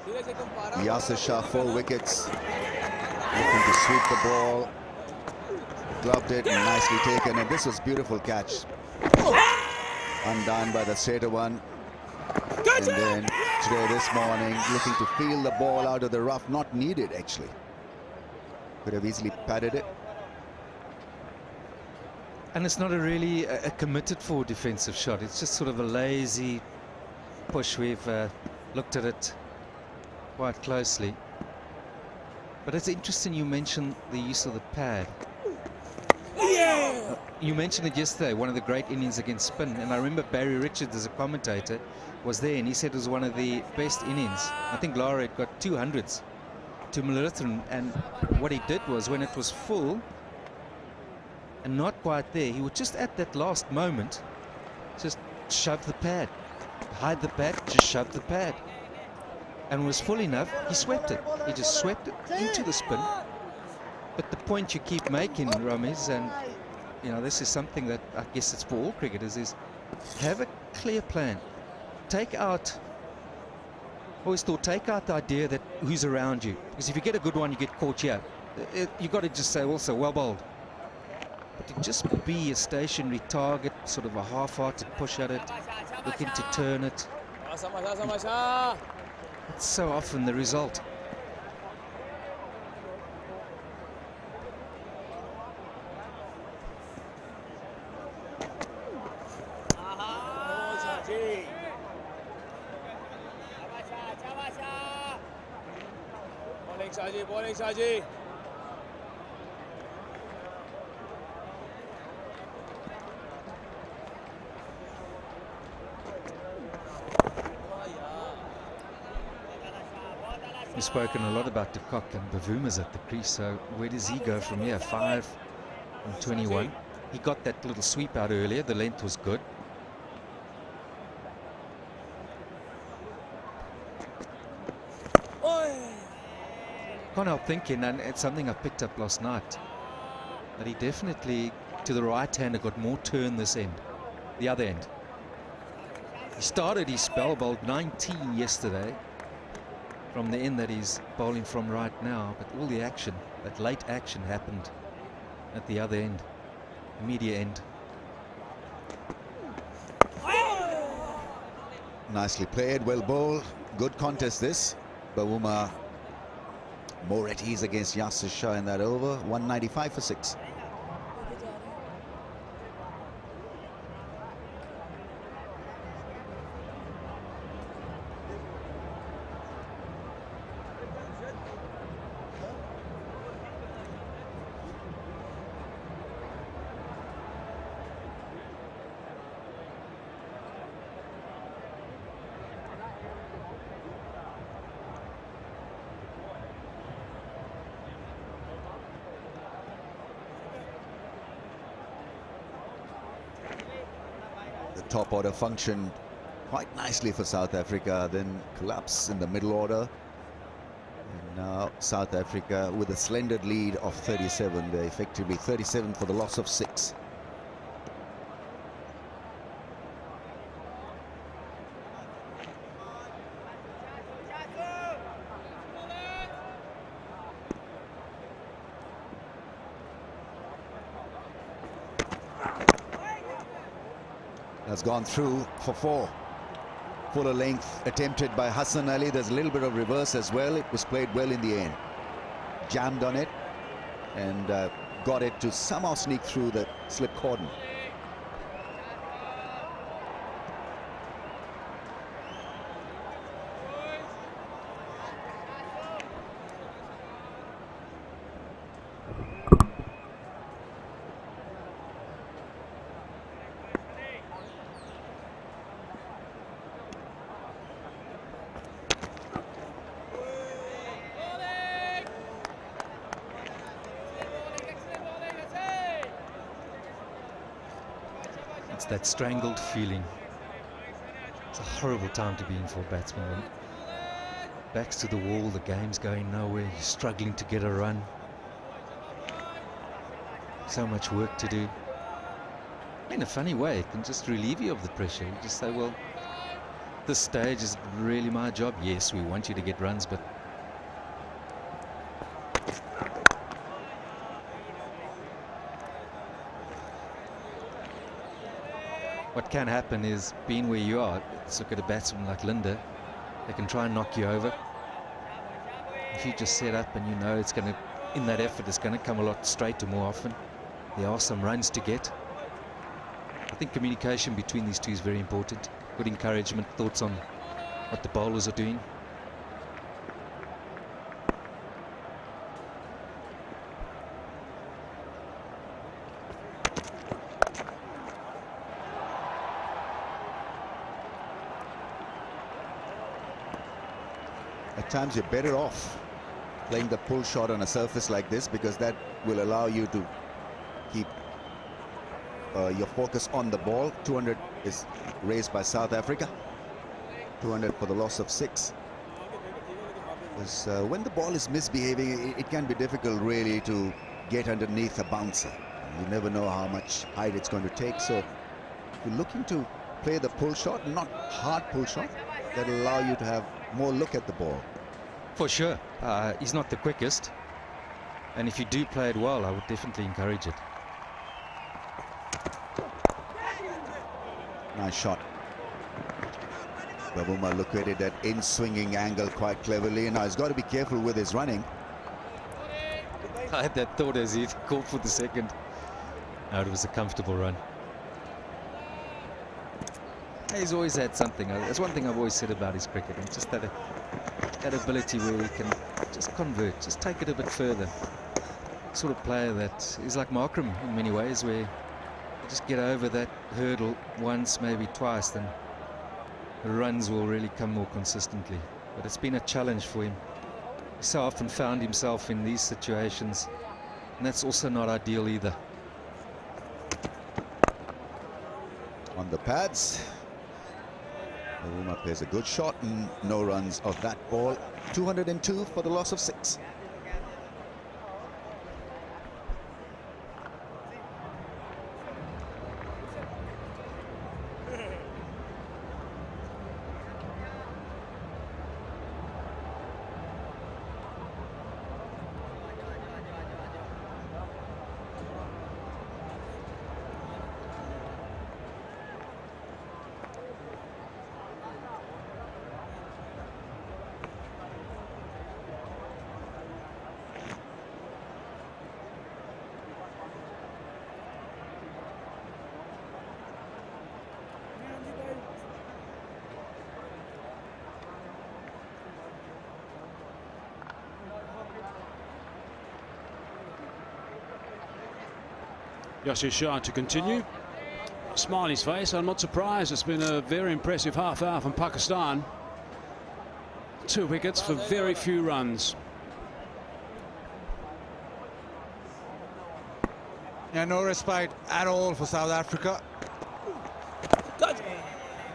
Yasir Shah 4 wickets, looking to sweep the ball, gloved it and nicely taken, and this was beautiful catch, undone by the straighter one. And then today this morning looking to feel the ball out of the rough, not needed actually, could have easily padded it. And it's not a really a committed for defensive shot. It's just sort of a lazy push. We've looked at it quite closely. But it's interesting you mentioned the use of the pad. You mentioned it yesterday, one of the great innings against spin. And I remember Barry Richards as a commentator was there, and he said it was one of the best innings. I think Lahore had got 200s to Multan. And what he did was, when it was full, and not quite there, he would just at that last moment just shove the pad, hide the bat, just shove the pad, and it was full enough, he swept it. He just swept it into the spin. But the point you keep making, Ramiz, and you know, this is something that I guess it's for all cricketers, is have a clear plan. Take out, always thought, take out the idea that who's around you, because if you get a good one, you get caught here. You've got to just say also, well bowled. But to just be a stationary target, sort of a half-hearted push at it, looking to turn it. It's so often the result. Bowling Shaji. We've spoken a lot about de Kock, and Bavuma's at the crease, so where does he go from here? 5 and 21. He got that little sweep out earlier, the length was good. Can't help thinking, and it's something I picked up last night, that he definitely, to the right hander, got more turn this end, the other end. He started his spell, bowled 19 yesterday, from the end that he's bowling from right now, but all the action, that late action, happened at the other end, the media end. Nicely played, well bowled, good contest this. Bavuma more at ease against Yasir Shah in that over, 195 for 6. top order functioned quite nicely for South Africa, then collapse in the middle order. And now South Africa with a slender lead of 37. They're effectively 37 for the loss of 6. Has gone through for 4. Fuller length attempted by Hassan Ali. There's a little bit of reverse as well. It was played well in the end. Jammed on it and got it to somehow sneak through the slip cordon. It's that strangled feeling. It's a horrible time to be in for a batsman. When backs to the wall, the game's going nowhere, you're struggling to get a run. So much work to do. In a funny way, it can just relieve you of the pressure. You just say, well, this stage is really my job. Yes, we want you to get runs, but what can happen is, being where you are, let's look at a batsman like Linda, they can try and knock you over. If you just set up and you know it's going to, in that effort, it's going to come a lot straighter more often. There are some runs to get. I think communication between these two is very important. Good encouragement, thoughts on what the bowlers are doing. At times you're better off playing the pull shot on a surface like this, because that will allow you to keep your focus on the ball. 200 is raised by South Africa. 200 for the loss of 6. Because when the ball is misbehaving, it can be difficult really to get underneath a bouncer. You never know how much height it's going to take. So if you're looking to play the pull shot, not hard pull shot, that'll allow you to have more look at the ball. For sure. He's not the quickest, and if you do play it well, I would definitely encourage it. Nice shot. Babuma located that in-swinging angle quite cleverly. Now he's got to be careful with his running. I had that thought as he called for the second. No, it was a comfortable run. He's always had something. That's one thing I've always said about his cricket. And just that ability where he can just convert, just take it a bit further. Sort of player that is like Markram in many ways, where you just get over that hurdle once, maybe twice, then the runs will really come more consistently. But it's been a challenge for him. He so often found himself in these situations, and that's also not ideal either. On the pads, Babuma plays a good shot and no runs of that ball. 202 for the loss of 6. Yasir Shah to continue. Smiley's face, I'm not surprised. It's been a very impressive half hour from Pakistan. 2 wickets for very few runs. Yeah, no respite at all for South Africa.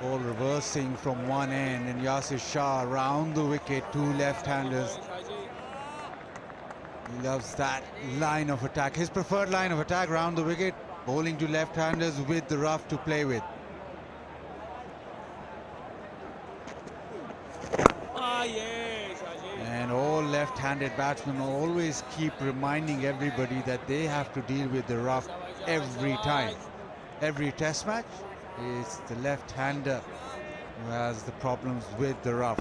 Ball reversing from one end, and Yasir Shah around the wicket, two left-handers. He loves that line of attack. His preferred line of attack round the wicket, bowling to left-handers with the rough to play with. And all left-handed batsmen always keep reminding everybody that they have to deal with the rough every time. Every test match, it's the left-hander who has the problems with the rough.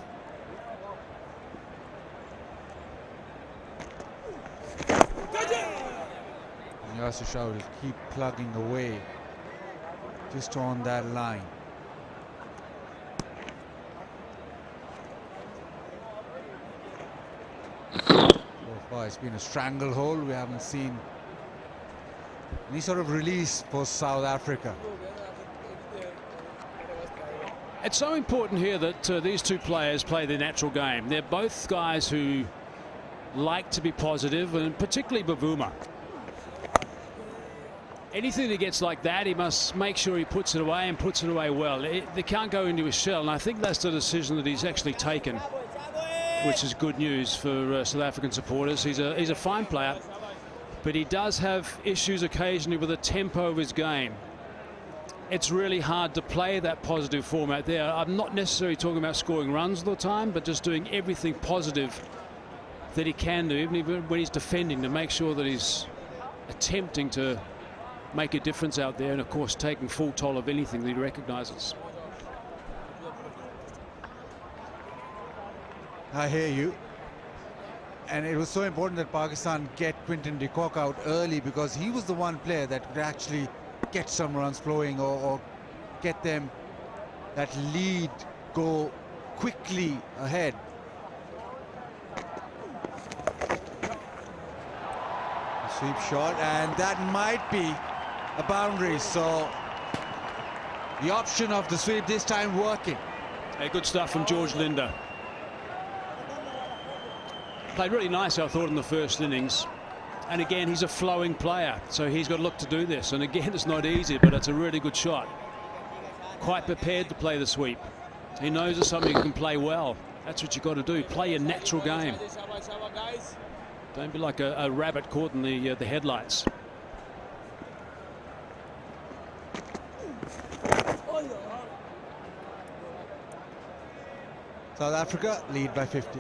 Yasir Shah will keep plugging away just on that line. So far it's been a stranglehold. We haven't seen any sort of release for South Africa. It's so important here that these two players play their natural game. They're both guys who like to be positive, and particularly Bavuma. Anything that gets like that, he must make sure he puts it away and puts it away well. They can't go into his shell, and I think that's the decision that he's actually taken, which is good news for South African supporters. He's a fine player, but he does have issues occasionally with the tempo of his game. It's really hard to play that positive format there. I'm not necessarily talking about scoring runs all the time, but just doing everything positive that he can do, even when he's defending, to make sure that he's attempting to make a difference out there, and of course taking full toll of anything that he recognises. I hear you. And it was so important that Pakistan get Quinton de Kock out early, because he was the one player that could actually get some runs flowing, or get them that lead go quickly ahead. A sweep shot, and that might be a boundary, so the option of the sweep this time working. Hey, good stuff from George Linder. Played really nice, I thought, in the first innings. And again, he's a flowing player, so he's got to look to do this. And again, it's not easy, but it's a really good shot. Quite prepared to play the sweep. He knows it's something he can play well. That's what you've got to do. Play your natural game. Don't be like a rabbit caught in the headlights. South Africa lead by 50.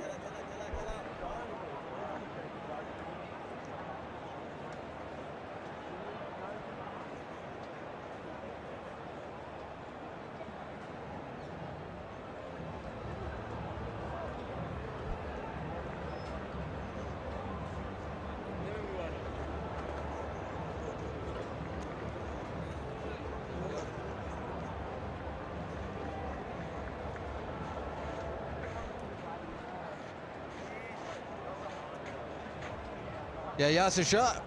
Yeah, Yasir Shah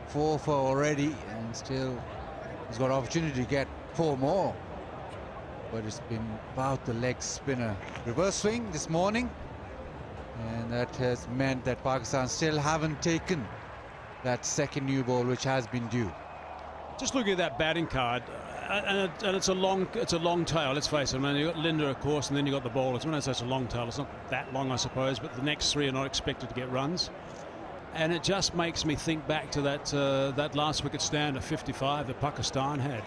4 for already, and still he's got opportunity to get 4 more, but it's been about the leg spinner. Reverse swing this morning, and that has meant that Pakistan still haven't taken that second new ball, which has been due. Just looking at that batting card, and it's a long tail. Let's face it. I mean, you got Linder, of course, and then you got the bowlers. When I say it's a long tail, it's not that long, I suppose, but the next 3 are not expected to get runs. And it just makes me think back to that last wicket stand of 55 that Pakistan had.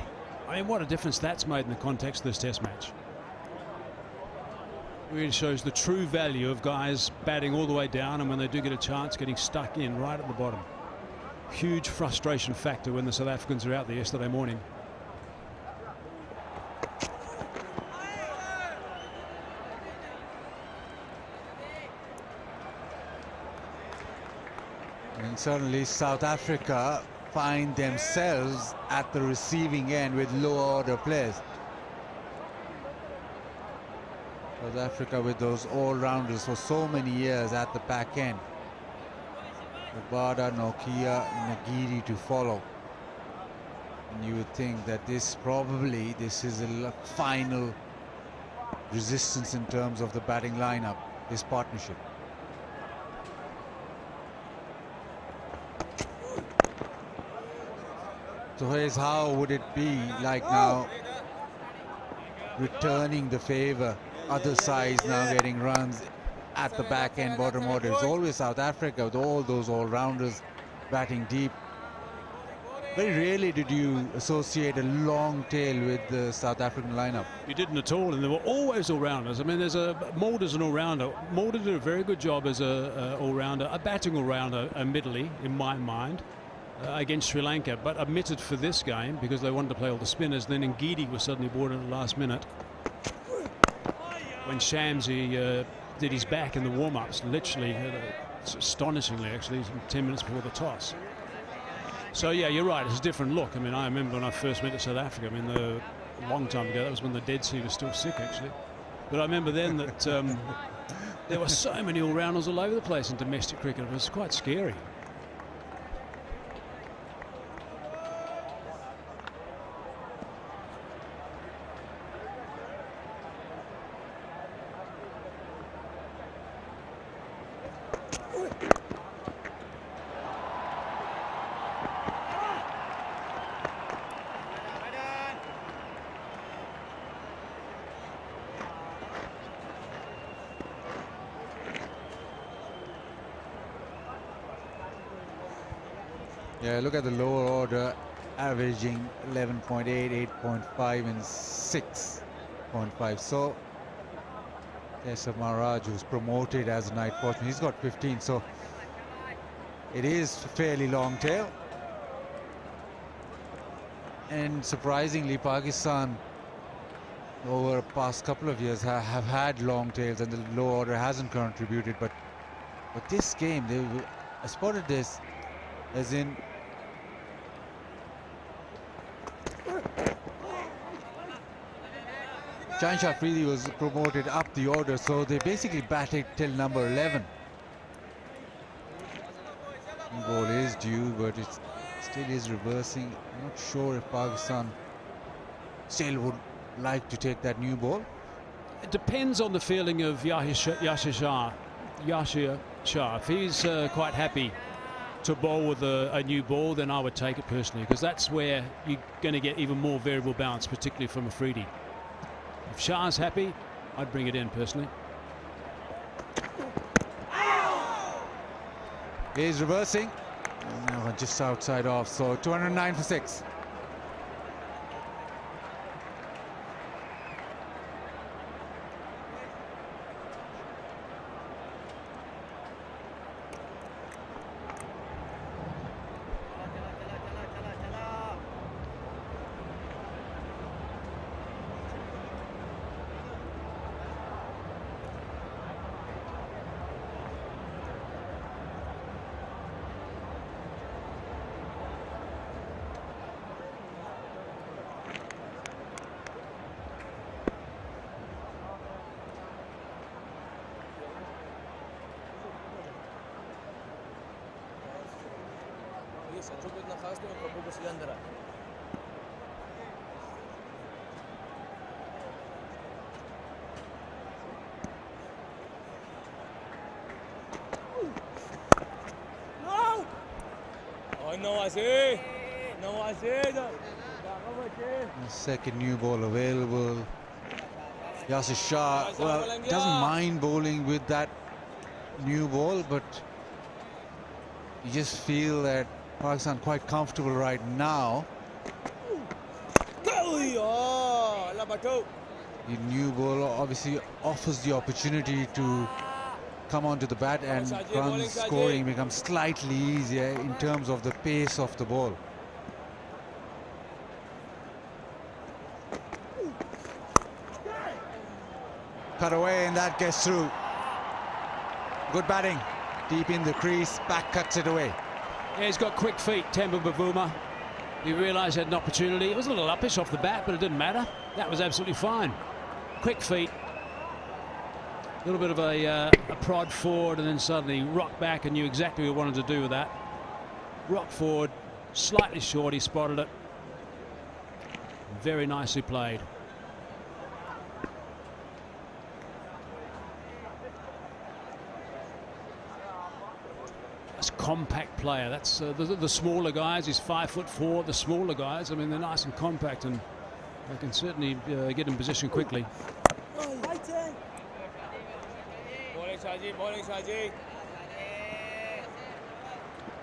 I mean, what a difference that's made in the context of this test match. Really shows the true value of guys batting all the way down, and when they do get a chance, getting stuck in right at the bottom. Huge frustration factor when the South Africans were out there yesterday morning. And certainly South Africa find themselves at the receiving end with lower order players. South Africa with those all-rounders for so many years at the back end. Rabada, Nokia, Nagiri to follow. And you would think that this is a final resistance in terms of the batting lineup, this partnership. So here's how would it be like now returning the favour. Other sides now getting runs at the back end, bottom order. It's always South Africa with all those all-rounders batting deep. Very rarely did you associate a long tail with the South African lineup. You didn't at all, and there were always all-rounders. I mean, there's Mulder's an all-rounder. Mulder did a very good job as a all-rounder, a batting all-rounder, admittedly, in my mind, against Sri Lanka, but omitted for this game because they wanted to play all the spinners. Then Ngidi was suddenly brought in at the last minute when Shamsi did his back in the warm-ups, literally, astonishingly, actually, 10 minutes before the toss. So, yeah, you're right, it's a different look. I mean, I remember when I first went to South Africa, I mean, a long time ago, that was when the Dead Sea was still sick, actually. But I remember then that there were so many all-rounders all over the place in domestic cricket. It was quite scary. Yeah, look at the lower order, averaging 11.8, 8.5 and 6.5. So, Keshav Maharaj, who's promoted as a night watchman, he's got 15. So, it is fairly long tail. And surprisingly, Pakistan, over the past couple of years, have had long tails, and the lower order hasn't contributed. But this game, I spotted this as in Chansha Afridi was promoted up the order, so they basically batted till number 11. The ball is due, but it still is reversing. I'm not sure if Pakistan still would like to take that new ball. It depends on the feeling of Yasir Shah. If he's quite happy to bowl with a new ball, then I would take it personally, because that's where you're going to get even more variable bounce, particularly from Afridi. If Shah's happy, I'd bring it in personally. He's reversing. No, just outside off, so 209 for 6. The second new ball available. Yasir Shah, well, doesn't mind bowling with that new ball, but you just feel that Pakistan quite comfortable right now. The new ball obviously offers the opportunity to come onto the bat, and run scoring becomes slightly easier in terms of the pace of the ball. Cut away, and that gets through. Good batting, deep in the crease, back cuts it away. Yeah, he's got quick feet, Temba Bavuma. He realised he had an opportunity. It was a little uppish off the bat, but it didn't matter. That was absolutely fine. Quick feet. A little bit of a prod forward, and then suddenly rock back, and knew exactly what he wanted to do with that. Rock forward, slightly short, he spotted it. Very nicely played. That's a compact player. That's the smaller guys. He's 5'4". The smaller guys, I mean, they're nice and compact and They can certainly get in position quickly.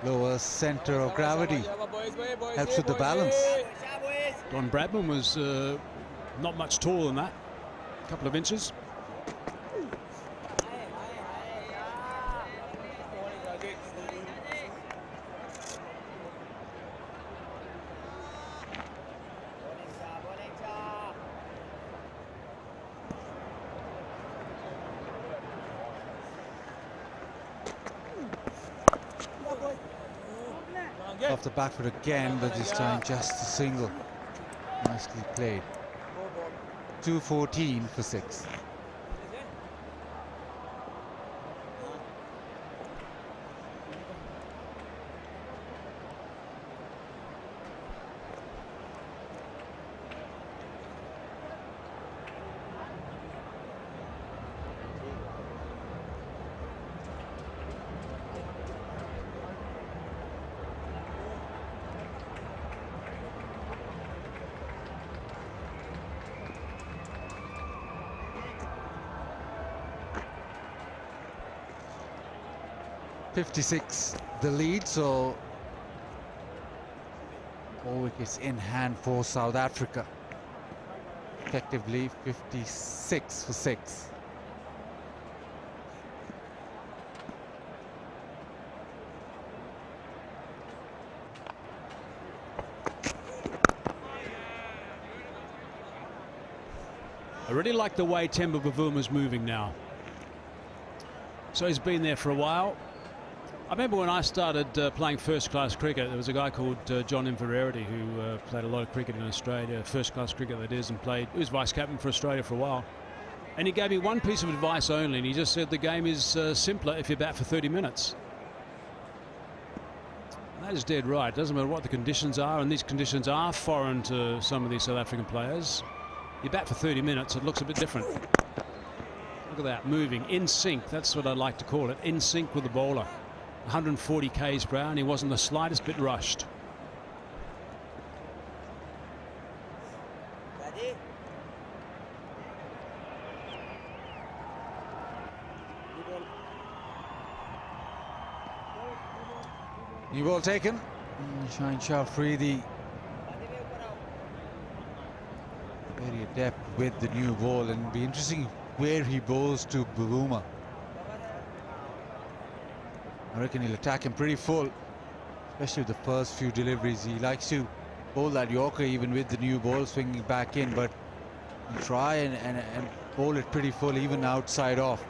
Lower center of gravity helps with the balance. Don Bradman was not much taller than that, a couple of inches. Off the back foot again, but this time just a single. Nicely played. 2-14 for 6. .56 the lead, so 4 wickets in hand for South Africa. Effectively 56 for 6. I really like the way Temba Bavuma's moving now. So he's been there for a while. I remember when I started playing first-class cricket, there was a guy called John Inverarity who played a lot of cricket in Australia, first-class cricket that is, and he was vice-captain for Australia for a while. And he gave me one piece of advice only, and he just said the game is simpler if you bat for 30 minutes. And that is dead right. It doesn't matter what the conditions are, and these conditions are foreign to some of these South African players. You bat for 30 minutes, it looks a bit different. Look at that, moving, in sync, that's what I like to call it, in sync with the bowler. 140 k's per hour, and he wasn't the slightest bit rushed. New ball taken. Shine Shah Freedy very adept with the new ball, and it'll be interesting where he bowls to Bavuma. I reckon he'll attack him pretty full, especially with the first few deliveries. He likes to bowl that Yorker even with the new ball swinging back in, but he'll try and bowl it pretty full even outside off.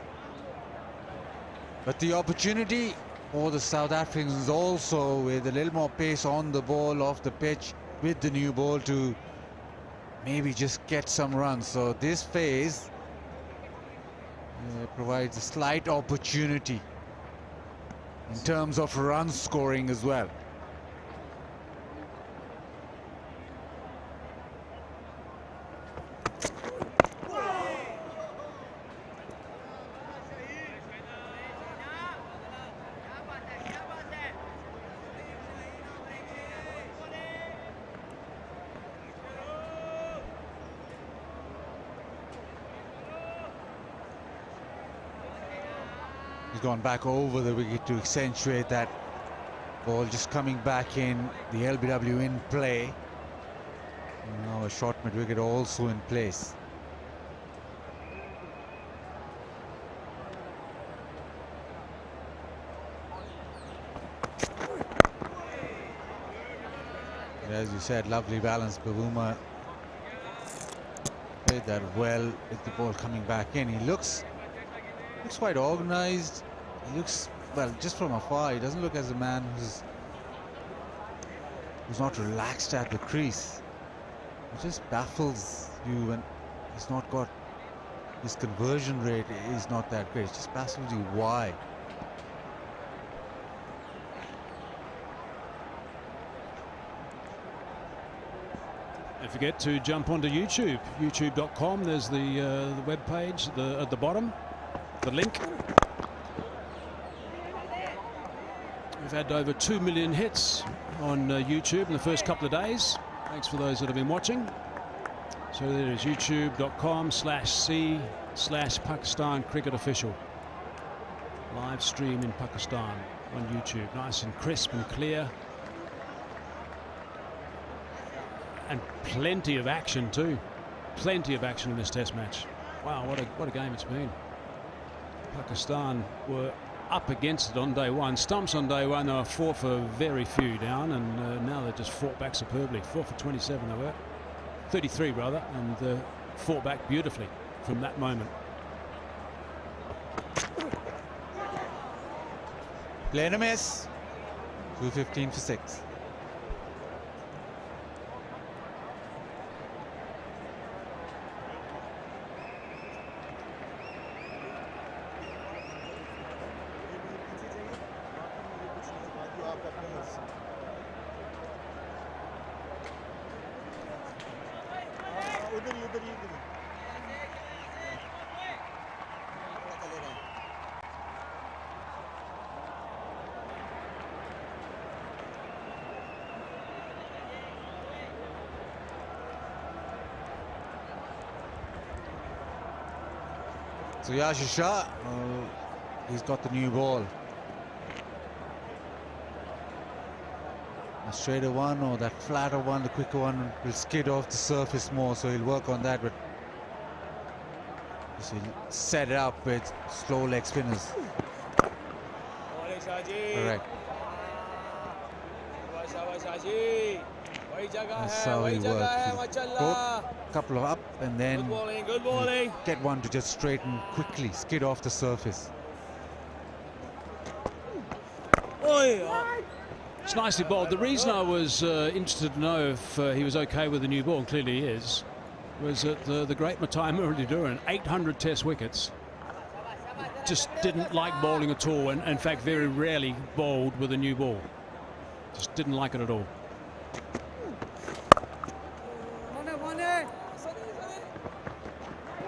But the opportunity for the South Africans also with a little more pace on the ball, off the pitch with the new ball to maybe just get some runs. So this phase provides a slight opportunity in terms of run scoring as well. He's gone back over the wicket to accentuate that ball, just coming back in, the LBW in play. And now a short mid wicket also in place. As you said, lovely balance. Bavuma played that well with the ball coming back in. He looks quite organized. He looks, well, just from afar, he doesn't look as a man who's not relaxed at the crease. It just baffles you when he's not got, his conversion rate is not that great. It just baffles you why. Don't forget to jump onto YouTube, youtube.com. There's the web page at the bottom, the link. We've had over 2 million hits on YouTube in the first couple of days. Thanks for those that have been watching. So there it is, youtube.com/c/Pakistan Cricket Official. Live stream in Pakistan on YouTube. Nice and crisp and clear. And plenty of action too. Plenty of action in this test match. Wow, what a game it's been. Pakistan were up against it on day one. Stumps on day one, they were 4 for very few down, and now they just fought back superbly. 4 for 27 they were. 33 rather, and fought back beautifully from that moment. Play and a miss. 215 for 6. So Yasir Shah, he's got the new ball. A straighter one or that flatter one, the quicker one will skid off the surface more, so he'll work on that, but he'll set it up with slow leg spinners. Correct. That's how he works. Go couple of up and then get one to just straighten quickly, skid off the surface. It's nicely bowled. The reason I was interested to know if he was okay with the new ball, and clearly he is, was that the great Multan Sultans, 800 test wickets, just didn't like bowling at all, and in fact very rarely bowled with a new ball. Just didn't like it at all.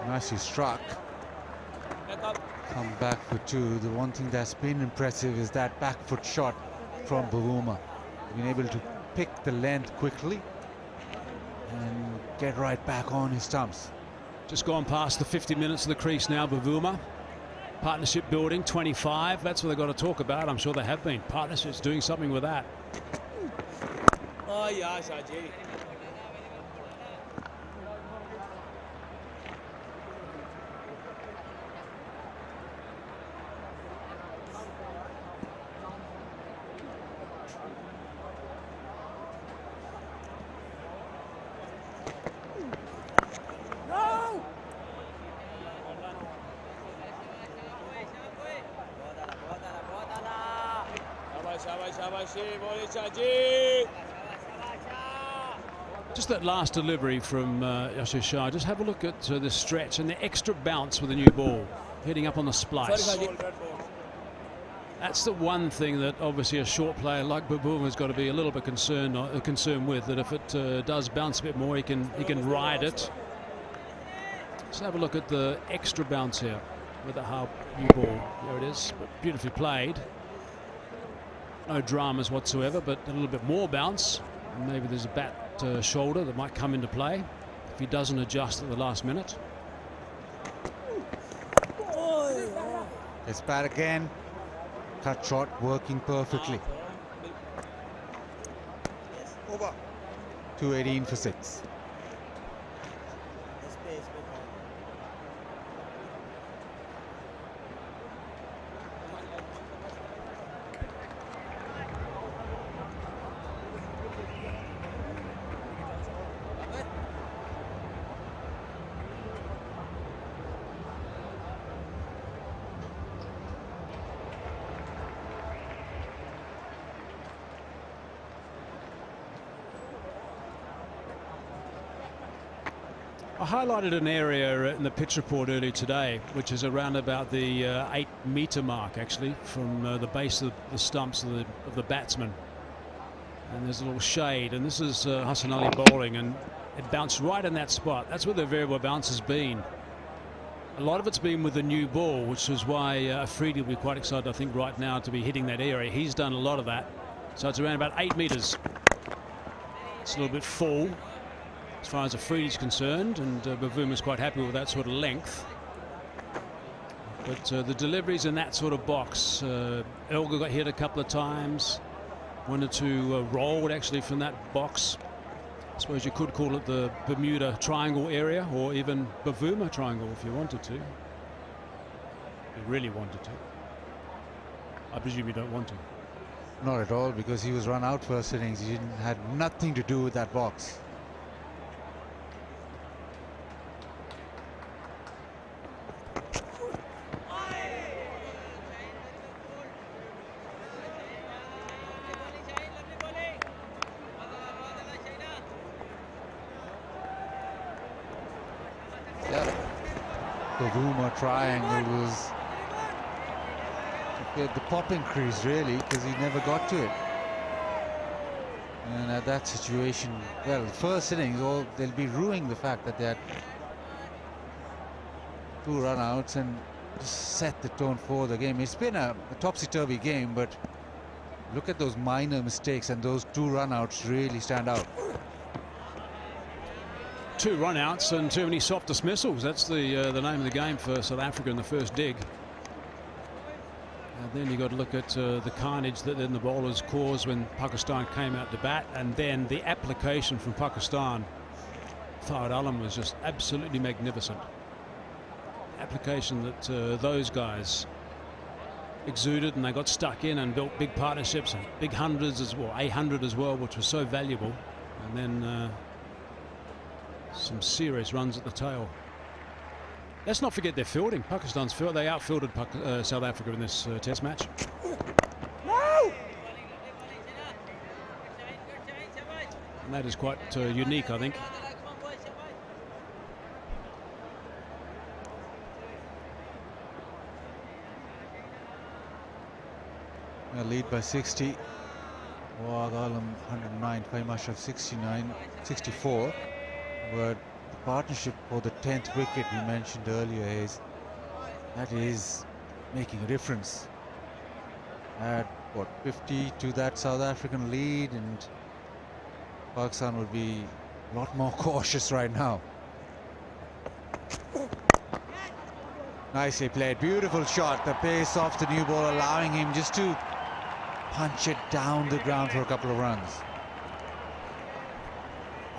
Nicely struck. Come back for 2. The one thing that's been impressive is that back foot shot from Bavuma. Being able to pick the length quickly and get right back on his stumps. Just gone past the 50 minutes of the crease now, Bavuma. Partnership building, 25. That's what they've got to talk about. I'm sure they have been. Partnerships doing something with that. Oh, yeah, Shaji. Just that last delivery from Yasir Shah. Just have a look at the stretch and the extra bounce with the new ball, hitting up on the splice. That's the one thing that obviously a short player like Baboom has got to be a little bit concerned with. That if it does bounce a bit more, he can ride it. Let's have a look at the extra bounce here with the half new ball. There it is, but beautifully played. No dramas whatsoever, but a little bit more bounce. And maybe there's a bat shoulder that might come into play if he doesn't adjust at the last minute. It's bat again. Cut shot working perfectly. 218 for 6. I highlighted an area in the pitch report earlier today, which is around about the 8-metre mark, actually, from the base of the stumps of the batsman. And there's a little shade, and this is Hassan Ali bowling, and it bounced right in that spot. That's where the variable bounce has been. A lot of it's been with the new ball, which is why Afridi will be quite excited, I think, right now to be hitting that area. He's done a lot of that. So it's around about 8 metres. It's a little bit full. as far as Afridi's concerned, and Bavuma's quite happy with that sort of length. But the deliveries in that sort of box, Elgar got hit a couple of times, one or two rolled actually from that box. I suppose you could call it the Bermuda Triangle area, or even Bavuma Triangle if you wanted to. If you really wanted to. I presume you don't want to. Not at all, because he was run out first innings. He had nothing to do with that box. Bavuma triangle was the pop increase really, because he never got to it. And at that situation, well, first innings, they'll be ruining the fact that they had 2 run-outs and just set the tone for the game. It's been a topsy-turvy game, but look at those minor mistakes, and those 2 run-outs really stand out. 2 run-outs and too many soft dismissals. That's the name of the game for South Africa in the first dig. And then you got to look at the carnage that then the bowlers caused when Pakistan came out to bat, and then the application from Pakistan. Fahad Alam was just absolutely magnificent. Application that those guys exuded, and they got stuck in and built big partnerships and big hundreds as well, 800 as well, which was so valuable. And then some serious runs at the tail. Let's not forget their fielding. Pakistan's field, they outfielded South Africa in this test match. And that is quite unique, I think. A lead by 60. Wad Alam 109, Fahim Ashraf 69, 64. But the partnership for the 10th wicket we mentioned earlier that is making a difference. Add what, 50 to that South African lead, and Pakistan would be a lot more cautious right now. Nicely played, beautiful shot. The pace off the new ball allowing him just to punch it down the ground for a couple of runs.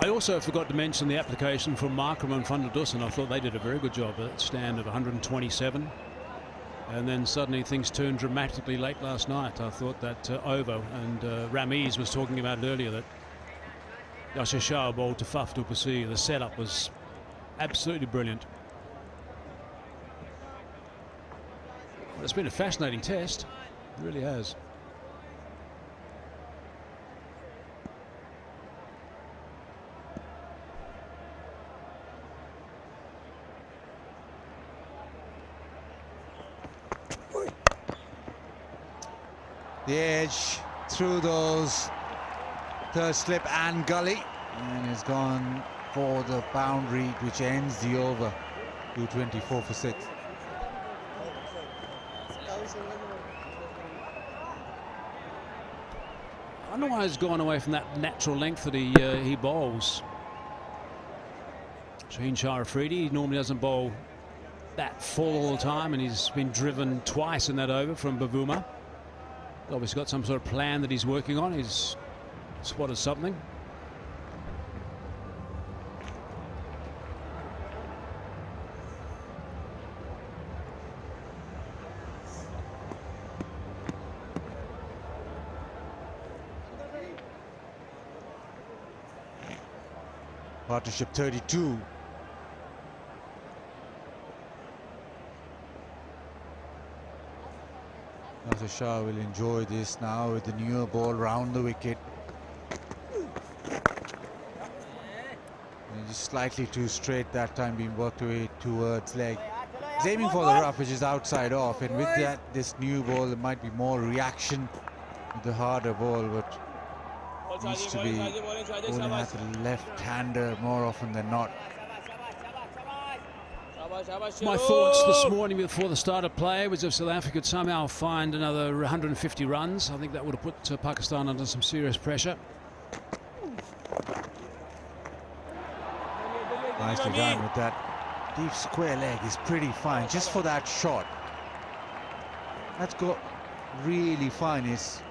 I also forgot to mention the application from Markham and Van der Dussen. I thought they did a very good job at that stand of 127. And then suddenly things turned dramatically late last night. I thought that over, and Ramiz was talking about it earlier, that Yasir Shah bowled to Faf du Plessis. The setup was absolutely brilliant. Well, it's been a fascinating test. It really has. The edge through those third slip and gully, and has gone for the boundary which ends the over. 224 for 6. I don't know why he's gone away from that natural length that he bowls. Shaheen Shah Afridi, he normally doesn't bowl that full all the time, and he's been driven twice in that over from Bavuma. Obviously got some sort of plan that he's working on. He's spotted something. Partnership 32. Yasir Shah will enjoy this now with the newer ball round the wicket. And just slightly too straight that time, being worked away towards leg. He's aiming for the rough, which is outside off, and with that, this new ball, there might be more reaction with the harder ball, but needs to be bowling at the left-hander more often than not. My thoughts this morning before the start of play was if South Africa could somehow find another 150 runs, I think that would have put Pakistan under some serious pressure. Nicely done with that. Deep square leg is pretty fine, just for that shot. That's got really fine. It's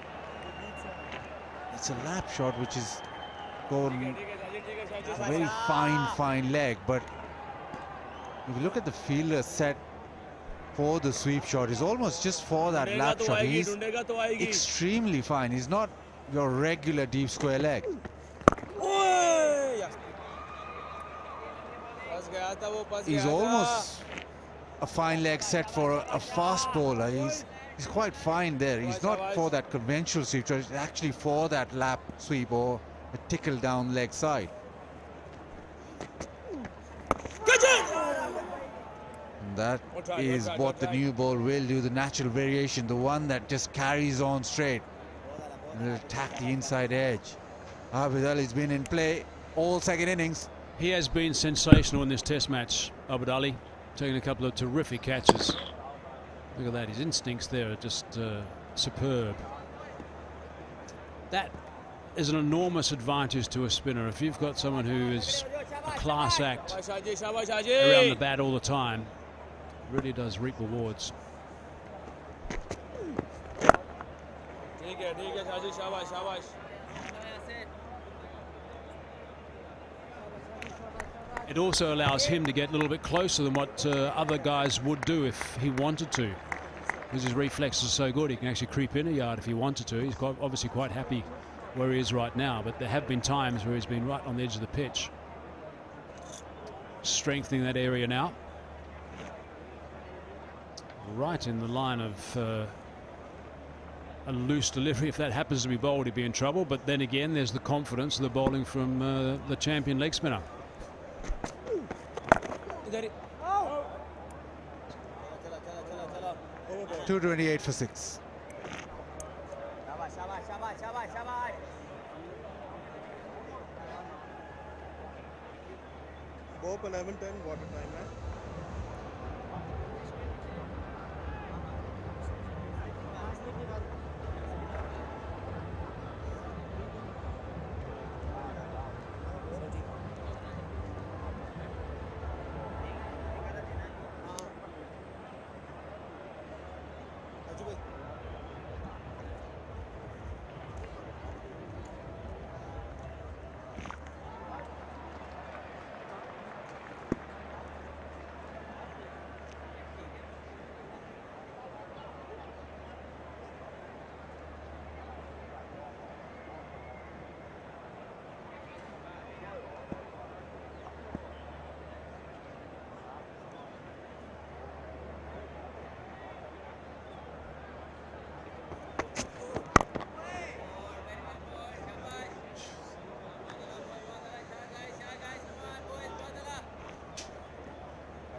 a lap shot which is going a very fine leg, but if you look at the fielder set for the sweep shot, it's almost just for that lap shot. He's extremely fine. He's not your regular deep square leg. He's almost a fine leg set for a fast bowler. He's quite fine there. He's not for that conventional sweep shot. It's actually for that lap sweep or a tickle down leg side. And that is what the new ball will do, the natural variation, the one that just carries on straight and will attack the inside edge. Abid Ali's been in play all second innings. He has been sensational in this test match, Abid Ali, taking a couple of terrific catches. Look at that, his instincts there are just superb. That is an enormous advantage to a spinner. If you've got someone who is a class act around the bat all the time, it really does reap rewards. It also allows him to get a little bit closer than what other guys would do if he wanted to, because his reflexes are so good. He can actually creep in a yard if he wanted to. He's obviously quite happy where he is right now, but there have been times where he's been right on the edge of the pitch. Strengthening that area now. Right in the line of a loose delivery. If that happens to be bowled, he'd be in trouble. But then again, there's the confidence of the bowling from the champion leg spinner. 228 for 6. Both 11-10 water time, man.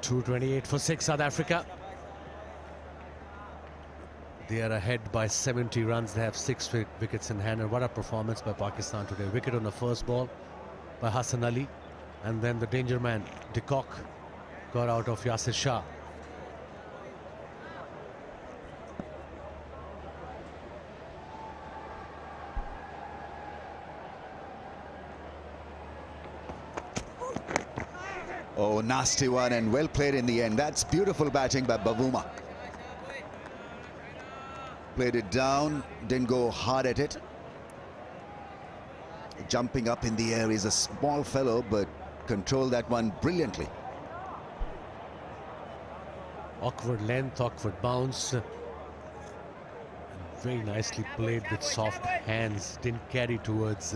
.228 for 6, South Africa. They are ahead by 70 runs. They have 6 wickets in hand. And what a performance by Pakistan today. Wicket on the first ball by Hassan Ali. And then the danger man, de Kock, got out of Yasir Shah. Oh, nasty one, and well played in the end. That's beautiful batting by Bavuma. Played it down, didn't go hard at it. Jumping up in the air, is a small fellow, but controlled that one brilliantly. Awkward length, awkward bounce. And very nicely played with soft hands. Didn't carry towards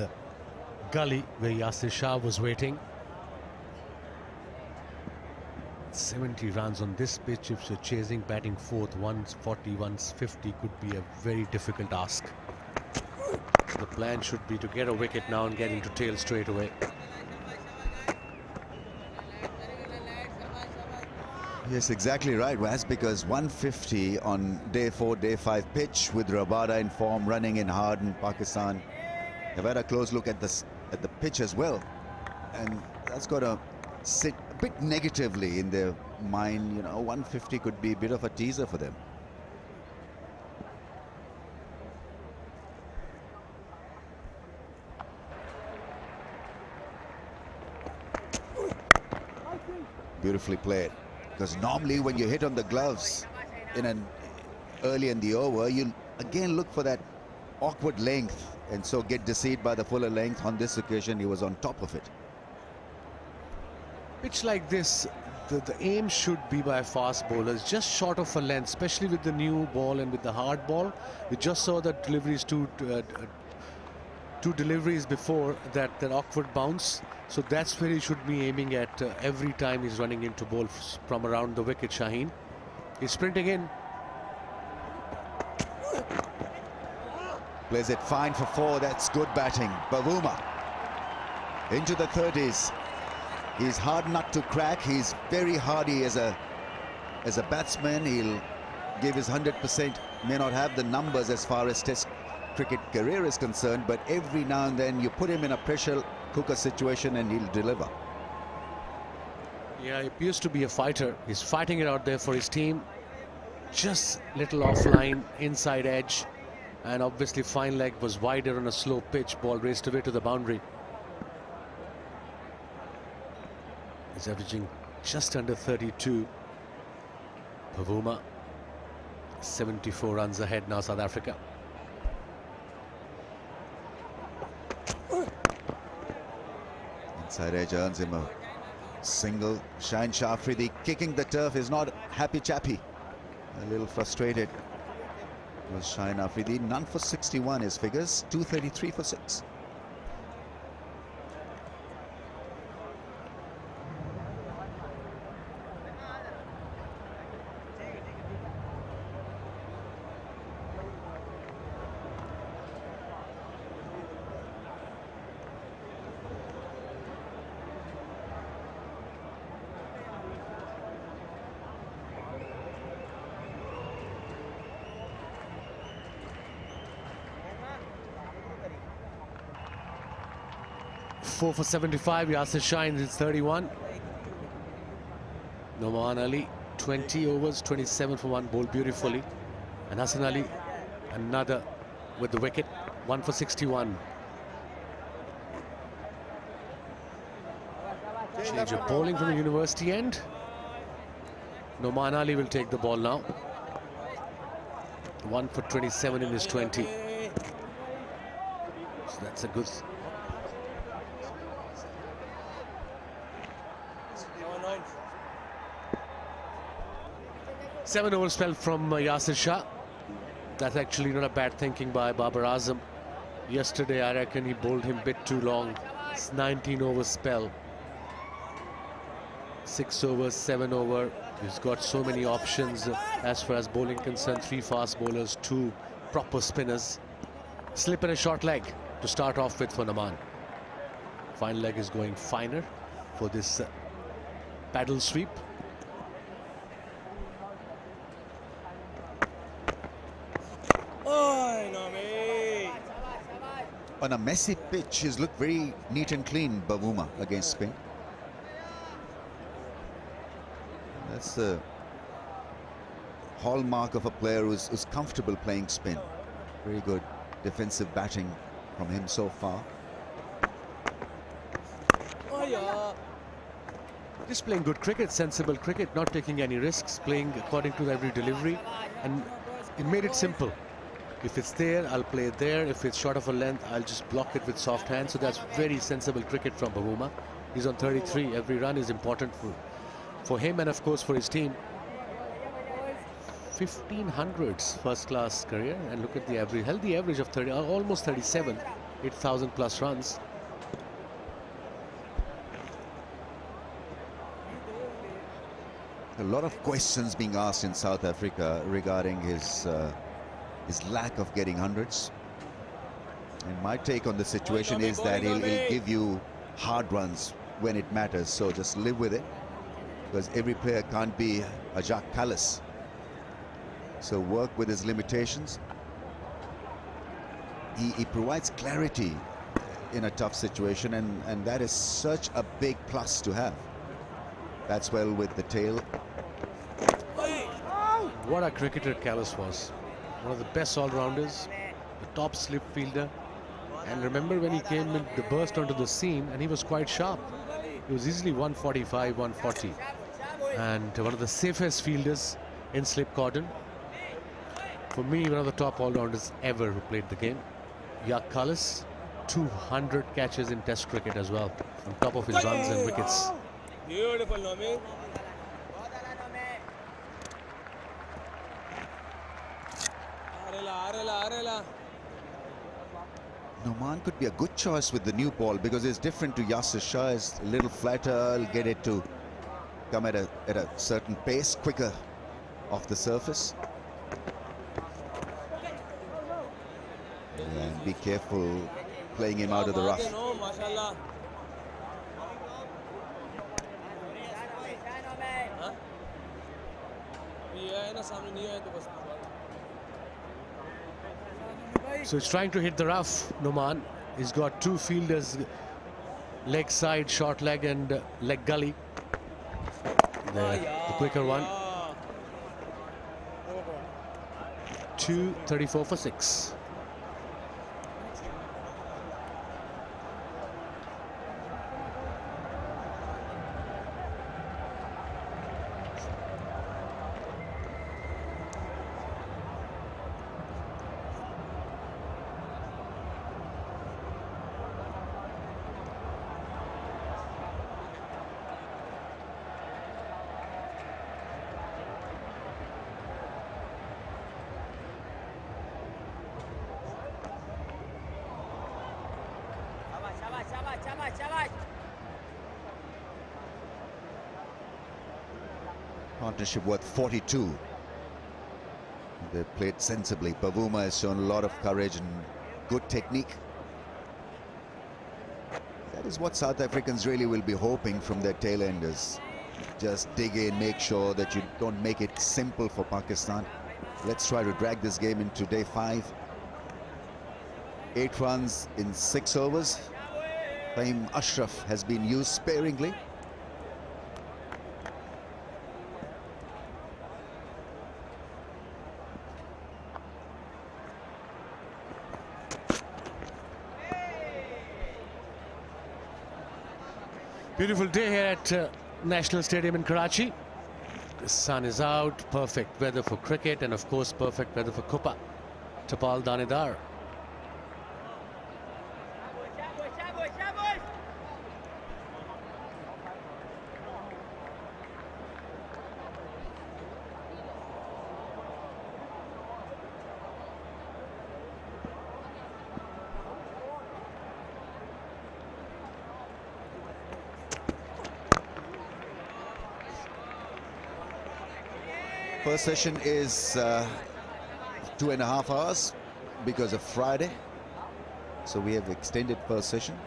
gully where Yasir Shah was waiting. 70 runs on this pitch. If you're chasing batting fourth, 140, 150 could be a very difficult ask. So the plan should be to get a wicket now and get into tail straight away. Yes, exactly right, Waz, because 150 on day 4, day 5 pitch with Rabada in form, running in hard in Pakistan. They've had a close look at the pitch as well, and that's got to sit a bit negatively in their mind. You know, 150 could be a bit of a teaser for them. Beautifully played. Because normally when you hit on the gloves early in the over, you again look for that awkward length and so get deceived by the fuller length. On this occasion, he was on top of it. Pitch like this, the aim should be by fast bowlers, just short of a length, especially with the new ball and with the hard ball. We just saw that deliveries two deliveries before that awkward bounce. So that's where he should be aiming at every time he's running into ball from around the wicket. Shaheen, he's sprinting in. Plays it fine for 4. That's good batting. Bavuma into the 30s. He's hard nut to crack. He's very hardy as a batsman. He'll give his 100%. May not have the numbers as far as Test cricket career is concerned, but every now and then you put him in a pressure cooker situation and he'll deliver. Yeah, he appears to be a fighter. He's fighting it out there for his team. Just little offline, inside edge, and obviously fine leg was wider on a slow pitch. Ball raced away to the boundary. He's averaging just under 32. Bavuma, 74 runs ahead now, South Africa. Inside edge earns him a single. Shaheen Shah Afridi kicking the turf is not happy chappy. A little frustrated was Shaheen Afridi. None for 61 his figures. 233 for 6. Four for 75. Yasir Shaheen is 31. Noman Ali, 20 overs, 27 for 1, bowled beautifully. And Hassan Ali, another with the wicket, 1 for 61. Change of bowling from the university end. Noman Ali will take the ball now. 1 for 27 in his 20. So that's a good... 7 over spell from Yasir Shah. That's actually not a bad thinking by Babar Azam. Yesterday, I reckon he bowled him a bit too long. It's 19 over spell. 6 overs, 7 over. He's got so many options as far as bowling concerned. 3 fast bowlers, 2 proper spinners. Slip and a short leg to start off with for Naman. Fine leg is going finer for this paddle sweep. On a messy pitch, he's looked very neat and clean, Bavuma, against spin. That's the hallmark of a player who's comfortable playing spin. Very good defensive batting from him so far. Just playing good cricket, sensible cricket, not taking any risks, playing according to every delivery, and it made it simple. If it's there, I'll play it there. If it's short of a length, I'll just block it with soft hands. So that's very sensible cricket from Bavuma. He's on 33. Every run is important for him and, of course, for his team. 1500s first-class career. And look at the average, healthy average of 30, almost 37, 8,000 plus runs. A lot of questions being asked in South Africa regarding his lack of getting hundreds. And my take on the situation is that he'll give you hard runs when it matters. So just live with it, because every player can't be a Jacques Kallis. So work with his limitations. He provides clarity in a tough situation, and that is such a big plus to have. That's well with the tail. What a cricketer Kallis was. One of the best all-rounders, the top slip fielder. And remember when he came in the burst onto the scene, and he was quite sharp. He was easily 145, 140. and one of the safest fielders in slip cordon. For me, one of the top all-rounders ever who played the game. Kallis, 200 catches in Test cricket as well, on top of his runs and wickets. Beautiful, Nomi. Noman could be a good choice with the new ball because it's different to Yasir Shah. It's a little flatter, will get it to come at a certain pace, quicker off the surface. And be careful playing him out of the rough. So he's trying to hit the rough, Noman. He's got two fielders, leg side, short leg and leg gully. The quicker one. 234 for 6. Partnership worth 42. They played sensibly. Pavuma has shown a lot of courage and good technique. That is what South Africans really will be hoping from their tail-enders. Just dig in, make sure that you don't make it simple for Pakistan. Let's try to drag this game into day 5. 8 runs in 6 overs. Fahim Ashraf has been used sparingly. Beautiful day here at National Stadium in Karachi. The sun is out, perfect weather for cricket, and of course perfect weather for Kupa. Tapal Danedar. First session is 2.5 hours because of Friday. So we have extended first session.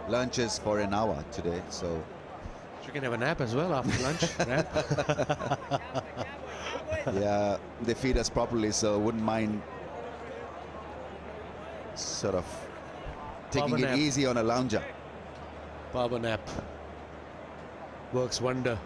Lunch is for an hour today, so... You can have a nap as well after lunch. Nap. Yeah, they feed us properly, so wouldn't mind sort of taking Power it nap. easy on a lounger. Power nap. Works wonder.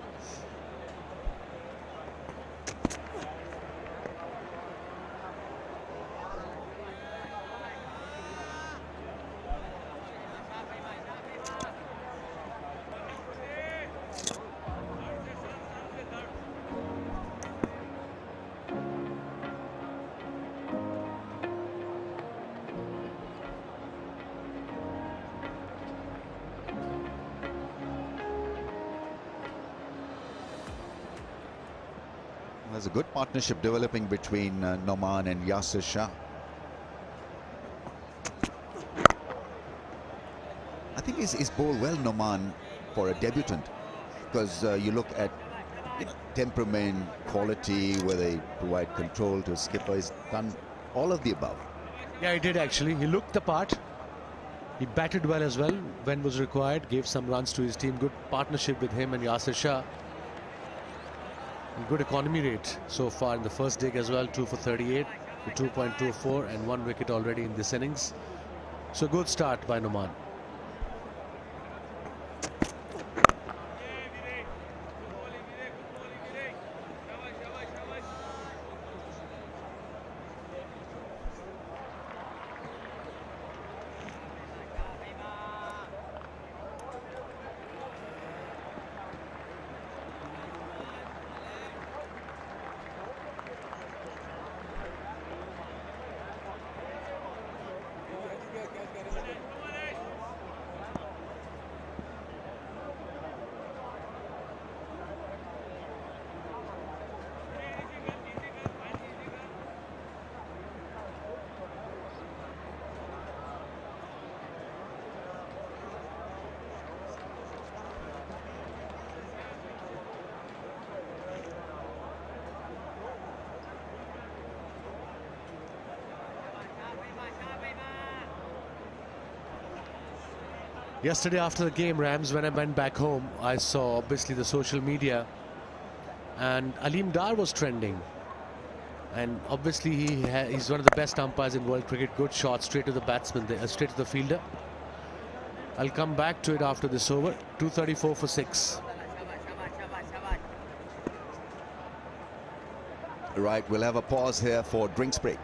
There's a good partnership developing between Noman and Yasir Shah. I think he's bowled well, Noman, for a debutant, because you look at temperament, quality, where they provide control to skipper. He's done all of the above. Yeah, he did actually. He looked the part. He batted well as well when was required, gave some runs to his team. Good partnership with him and Yasir Shah. And good economy rate so far in the first dig as well, 2 for 38 with 2.24 and 1 wicket already in this innings. So good start by Noman. Yesterday after the game, Rams, when I went back home, I saw obviously the social media, and Aleem Dar was trending. And obviously he's one of the best umpires in world cricket. Good shot straight to the batsman, straight to the fielder. I'll come back to it after this over. 234 for 6. Right, we'll have a pause here for drinks break.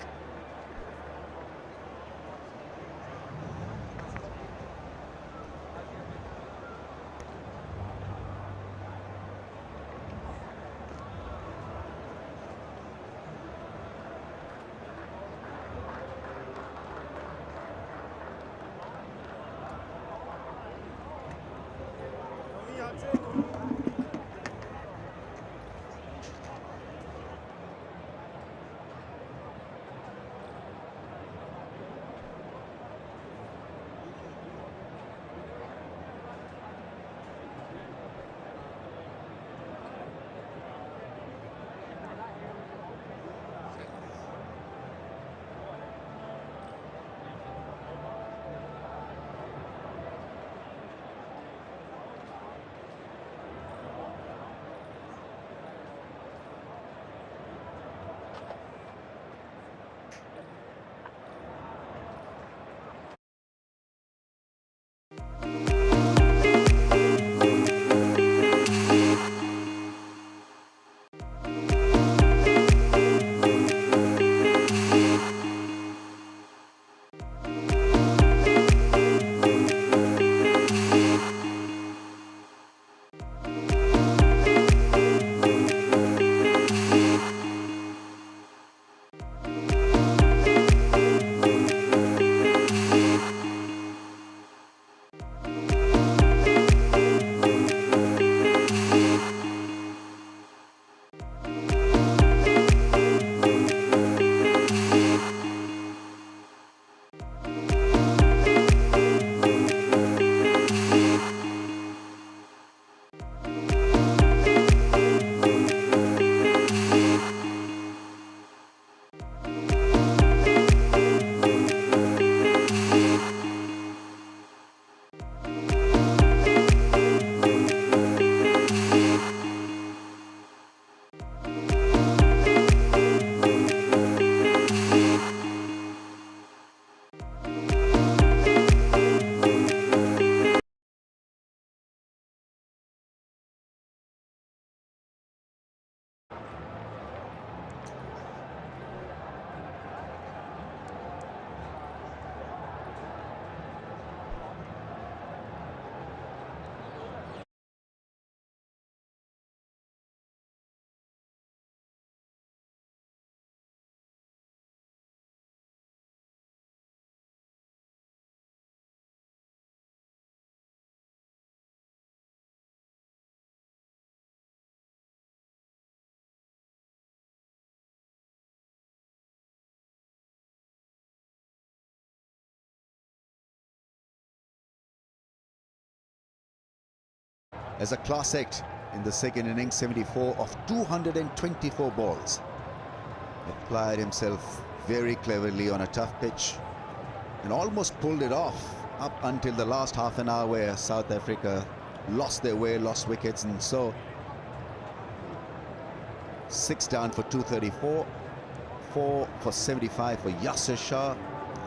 As a class act in the second innings, 74 of 224 balls. Applied himself very cleverly on a tough pitch and almost pulled it off up until the last half an hour, where South Africa lost their way, lost wickets, and so 6 down for 234, 4 for 75 for Yasir Shah.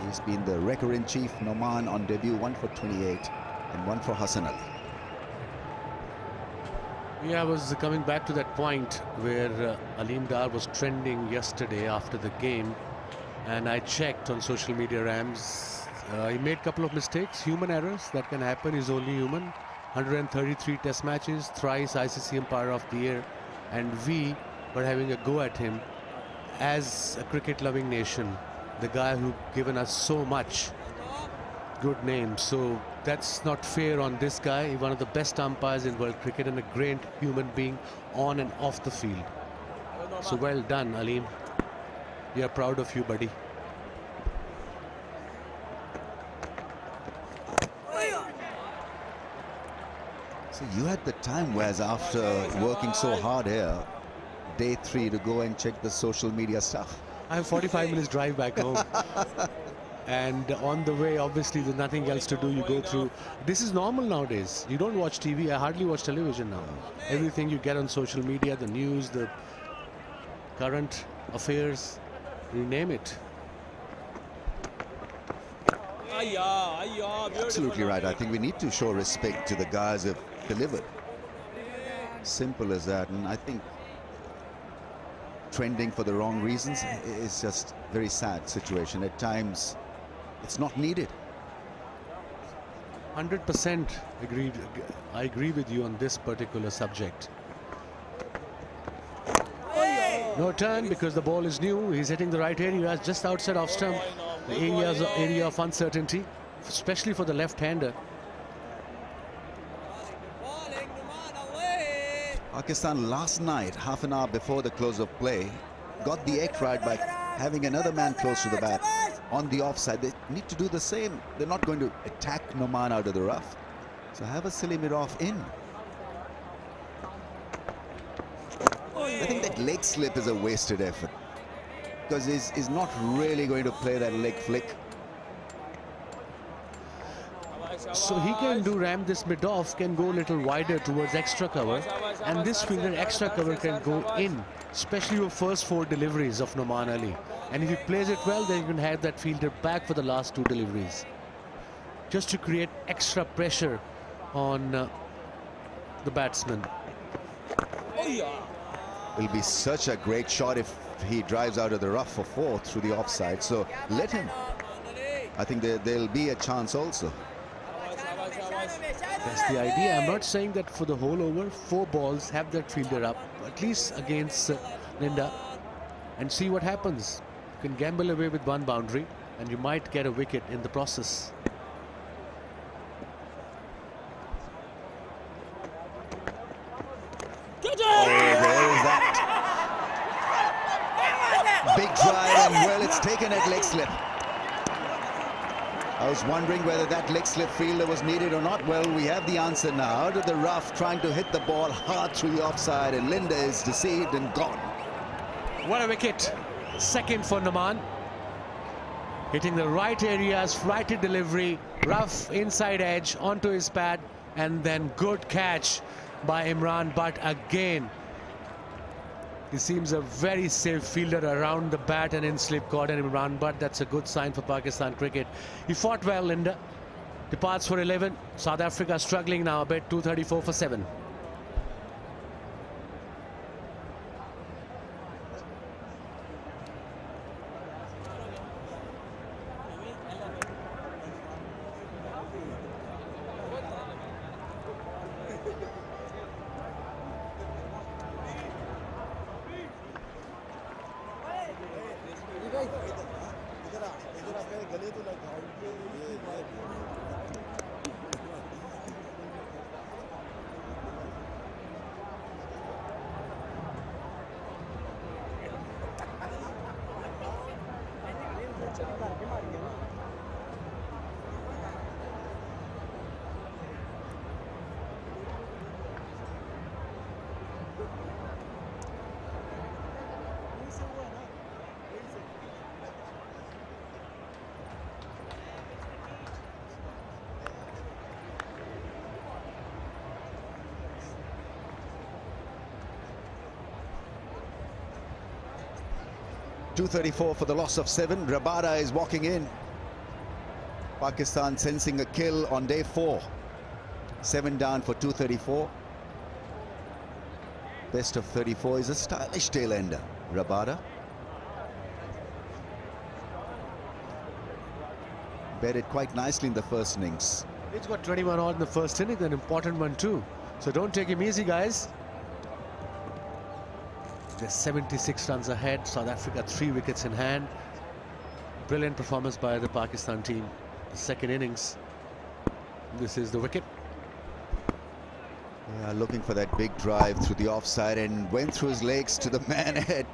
He's been the wrecker-in-chief. Noman on debut, 1 for 28 and 1 for Hassan Ali. Yeah, I was coming back to that point where Aleem Dar was trending yesterday after the game, and I checked on social media, Rams. He made a couple of mistakes, human errors that can happen. He's only human. 133 test matches, thrice ICC Umpire of the Year, and we were having a go at him as a cricket-loving nation. The guy who given us so much good name. So that's not fair on this guy. One of the best umpires in world cricket and a great human being on and off the field. So well done, Aleem. We are proud of you, buddy. So you had the time, Wes, after working so hard here, day 3, to go and check the social media stuff. I have 45 minutes drive back home. And on the way, obviously, there's nothing else to do. You go through. This is normal nowadays. You don't watch TV. I hardly watch television now. Everything you get on social media, the news, the current affairs, you name it. Absolutely right. I think we need to show respect to the guys who've delivered. Simple as that. And I think trending for the wrong reasons is just a very sad situation. At times, it's not needed. 100% agreed. I agree with you on this particular subject. No turn because the ball is new. He's hitting the right area, just outside off stump. The area of uncertainty, especially for the left-hander. Pakistan last night, half an hour before the close of play, got the act right by having another man close to the bat on the offside. They need to do the same. They're not going to attack Noman out of the rough. So have a silly mid-off in. I think that leg slip is a wasted effort because he's not really going to play that leg flick. So he can ram this mid-off, can go a little wider towards extra cover, and this fielder extra cover can go in, especially your first 4 deliveries of Noman Ali. And if he plays it well, then you can have that fielder back for the last 2 deliveries, just to create extra pressure on the batsman. It'll be such a great shot if he drives out of the rough for 4 through the offside. So let him. I think there'll be a chance also. That's the idea. I'm not saying that for the whole over, 4 balls, have that fielder up, at least against Linda, and see what happens. You can gamble away with 1 boundary, and you might get a wicket in the process. Oh, there is that. Big drive, and well, it's taken at leg slip. I was wondering whether that leg slip fielder was needed or not. Well, we have the answer now. Out of the rough, trying to hit the ball hard through the offside, and Linda is deceived and gone. What a wicket. Second for Noman. Hitting the right areas, flighted delivery, rough inside edge onto his pad, and then good catch by Imran Butt again. He seems a very safe fielder around the bat and in slip cordon. Imran Butt, that's a good sign for Pakistan cricket. He fought well, Linda. Departs for 11. South Africa struggling now a bit, 234 for 7. .234 for the loss of 7. Rabada is walking in. Pakistan sensing a kill on day 4. 7 down for 234. Best of 34 is a stylish tail ender, Rabada. Bedded quite nicely in the first innings. He's got 21 odd in the first inning, an important one too. So don't take him easy, guys. They're 76 runs ahead. South Africa 3 wickets in hand. Brilliant performance by the Pakistan team. The second innings. This is the wicket. Yeah, looking for that big drive through the offside and went through his legs to the man ahead.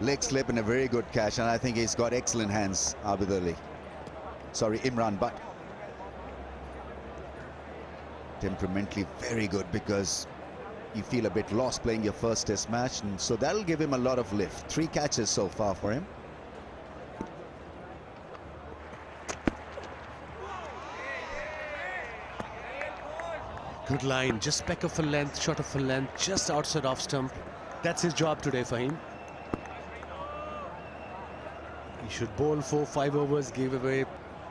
Leg slip and a very good catch, and I think he's got excellent hands, Abid Ali. Sorry, Imran Butt. Temperamentally very good because you feel a bit lost playing your first test match, and so that'll give him a lot of lift. 3 catches so far for him. Good line, just peck of a length, short of a length, just outside off stump. That's his job today for him. He should bowl 4-5 overs, give away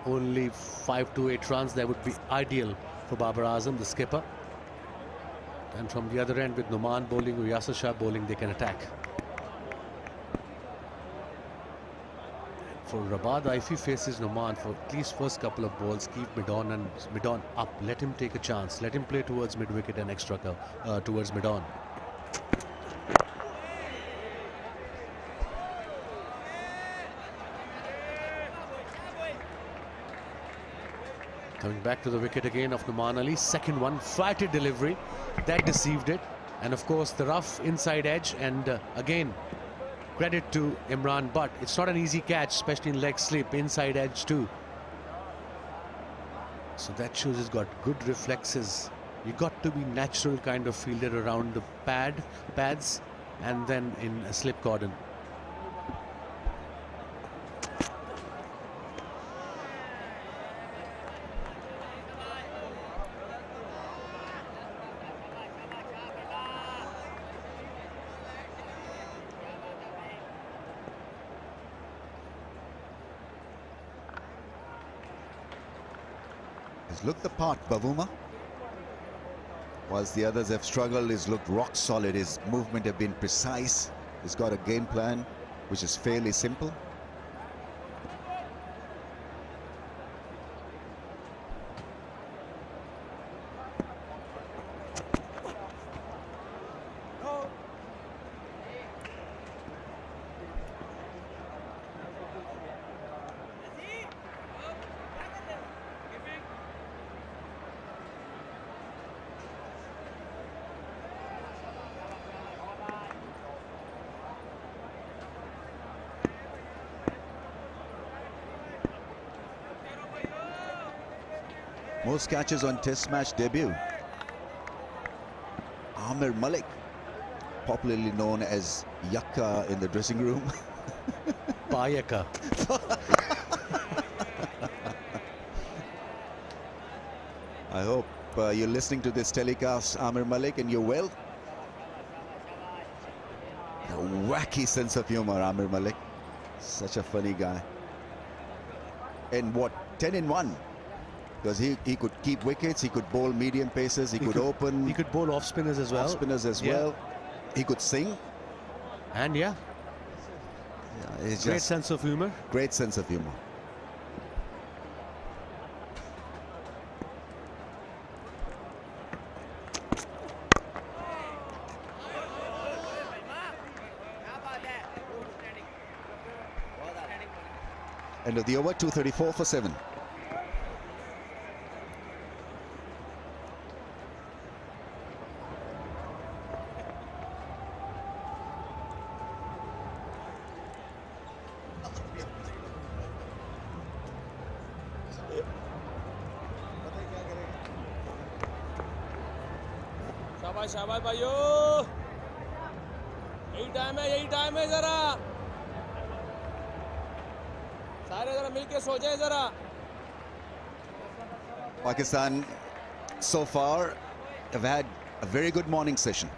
only 5 to 8 runs. That would be ideal for Babar Azam, the skipper. And from the other end, with Numan bowling or Yasir Shah bowling, they can attack. For Rabad, if he faces Numan for at least first couple of balls, keep mid-on up. Let him take a chance. Let him play towards mid-wicket and extra towards mid-on. Coming back to the wicket again of Numan Ali. Second one, flighted delivery. That deceived it. And of course, the rough inside edge. And again, credit to Imran, but it's not an easy catch, especially in leg slip, inside edge too. So that shows he's got good reflexes. You got to be natural kind of fielder around the pads, and then in a slip cordon. He's looked the part, Bavuma. Whilst the others have struggled, he's looked rock solid. His movement have been precise. He's got a game plan which is fairly simple. Most catches on Test match debut. Amir Malik, popularly known as Yakka in the dressing room. Bayaka. I hope you're listening to this telecast, Amir Malik, and you're well. A wacky sense of humor, Amir Malik. Such a funny guy. And what, 10 in 1? Because he could keep wickets, he could bowl medium paces, he could open. He could bowl off spinners as well. Off spinners as well. He could sing. And yeah, it's great just sense of humor. Great sense of humor. End of the over, 234 for 7. शाबाश भाइयों, यही time है जरा सारे जरा मिलके सो जाए जरा. Pakistan so far have had a very good morning session.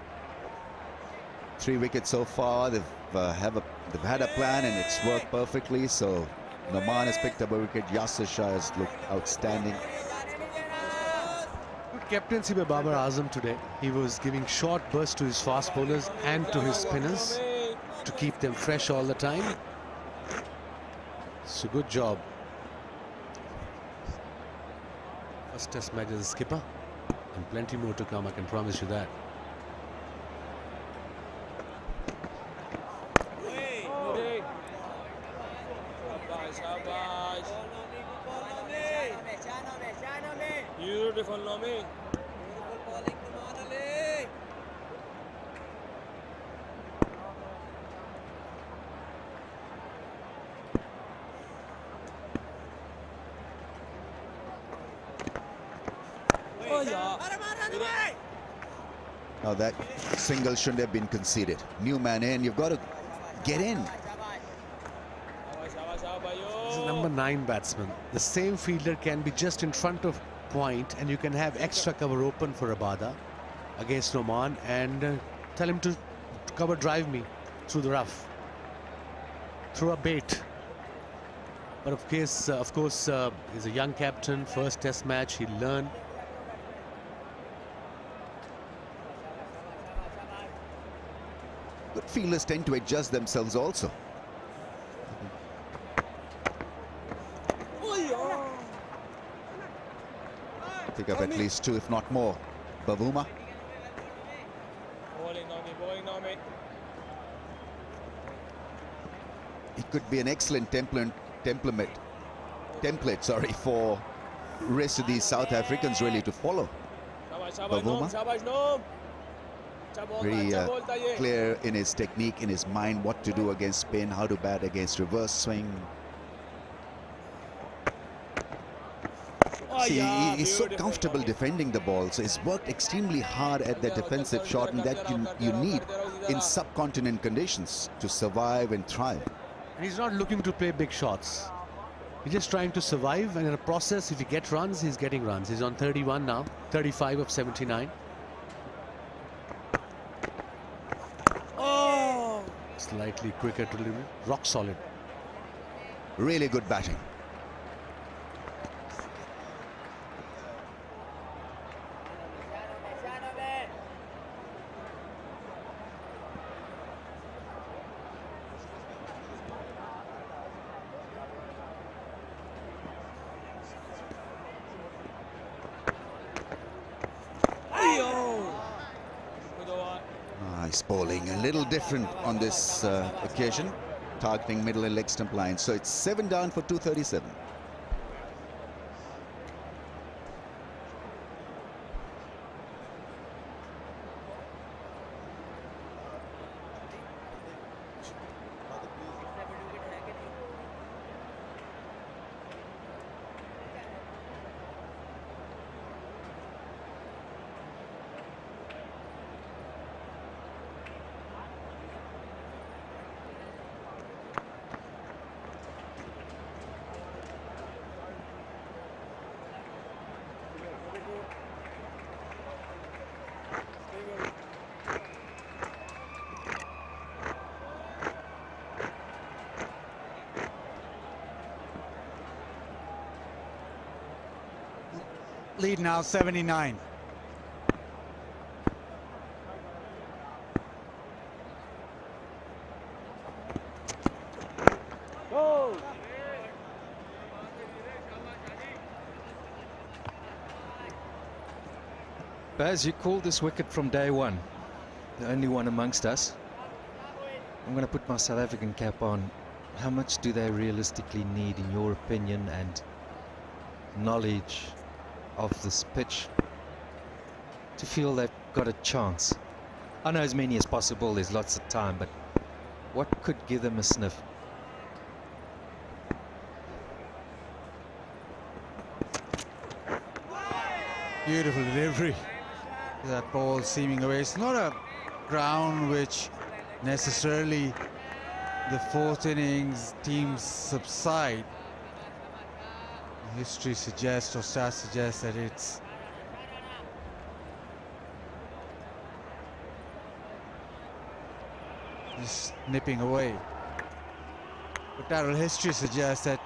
3 wickets so far. They've had a plan and it's worked perfectly. So Numan has picked up a wicket. Yasir Shah has looked outstanding. Captaincy by Babar Azam today. He was giving short bursts to his fast bowlers and to his spinners to keep them fresh all the time. So good job. First test match as a skipper, and plenty more to come, I can promise you that. Beautiful, Nomi. Now that single shouldn't have been conceded. New man in, you've got to get in. He's a number 9 batsman. The same fielder can be just in front of point, and you can have extra cover open for Abada against Oman, and tell him to cover drive me through the rough, through a bait. But of course, he's a young captain, first test match, he'll learn. Good fielders tend to adjust themselves also. Pick up at least 2, if not more. Bavuma. It could be an excellent template for rest of these South Africans really to follow. Bavuma. Very clear in his technique, in his mind, what to do against spin, how to bat against reverse swing. See, he's so comfortable defending the ball, so he's worked extremely hard at that defensive shot, and that you need in subcontinent conditions to survive and thrive. And he's not looking to play big shots. He's just trying to survive, and in the process, if he gets runs, he's getting runs. He's on 31 now, 35 of 79. Slightly quicker delivery, rock solid. Really good batting. Nice bowling, a little different on this occasion, targeting middle and leg stump line. So it's 7 down for 237. Lead now 79. Baz, you called this wicket from day one, the only one amongst us. I'm going to put my South African cap on. How much do they realistically need, in your opinion and knowledge of this pitch, to feel they've got a chance? I know as many as possible, there's lots of time, but what could give them a sniff? Beautiful delivery. That ball seaming away. It's not a ground which necessarily the fourth innings teams subside. History suggests, or stats suggest, that it's just nipping away. But Darryl, history suggests that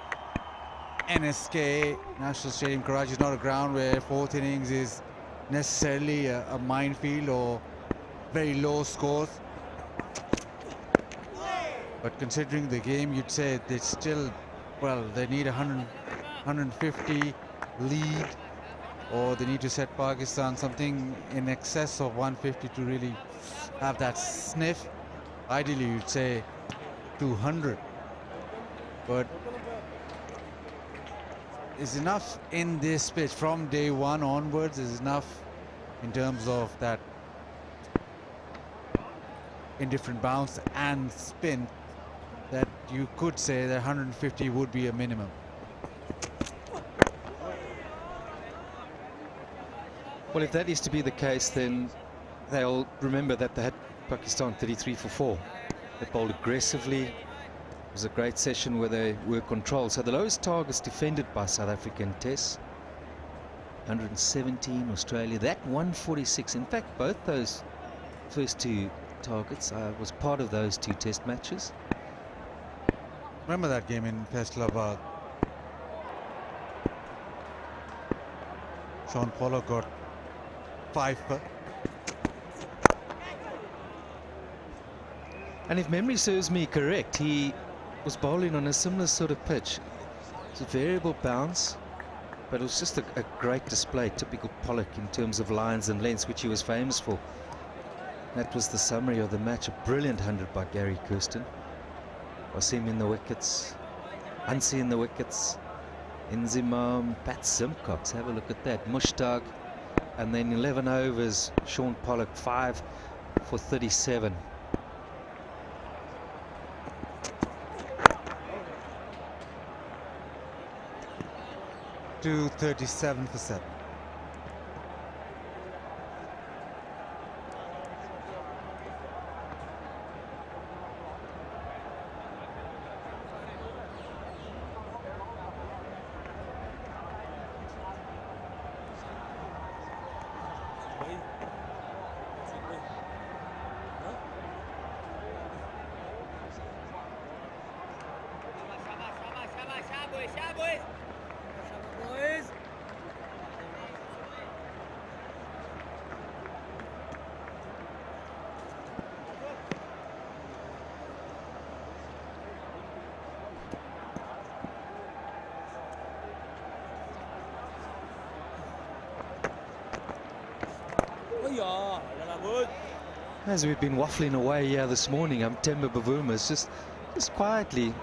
NSK, National Stadium, Karachi, is not a ground where fourth innings is necessarily a minefield or very low scores. But considering the game, you'd say they still, well, they need 150 lead, or they need to set Pakistan something in excess of 150 to really have that sniff. Ideally, you'd say 200. But is enough in this pitch from day one onwards, is enough in terms of that indifferent bounce and spin, that you could say that 150 would be a minimum. Well, if that is to be the case, then they'll remember that they had Pakistan 33 for 4. They bowled aggressively. It was a great session where they were controlled. So the lowest targets defended by South African tests. 117 Australia, that 146. In fact, both those first two targets, I was part of those two test matches. Remember that game in Islamabad? Sean Pollock got 5 per. And if memory serves me correct, he was bowling on a similar sort of pitch. It's a variable bounce, but it was just a great display, typical Pollock in terms of lines and lengths, which he was famous for. That was the summary of the match. A brilliant 100 by Gary Kirsten. Wasim in the wickets, Ansi in the wickets, Inzimam, Pat Simcox, have a look at that, Mushtaq, and then 11 overs, Sean Pollock, 5 for 37. To 37 for 7. As we've been waffling away here this morning, Temba Bavuma has just quietly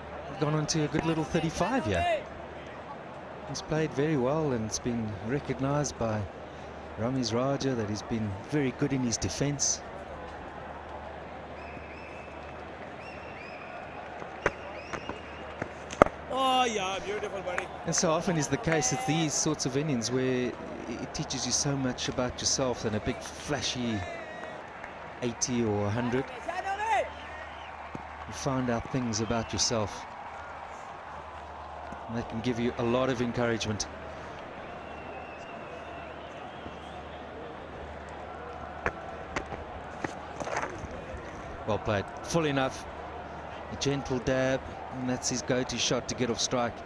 gone on to a good little 35 here. He's played very well, and it's been recognised by Ramiz Raja that he's been very good in his defence. Oh yeah, beautiful buddy. And so often is the case at these sorts of innings where it teaches you so much about yourself than a big flashy 80 or 100. You find out things about yourself, and that can give you a lot of encouragement. Well played, full enough, a gentle dab, and that's his go-to shot to get off strike.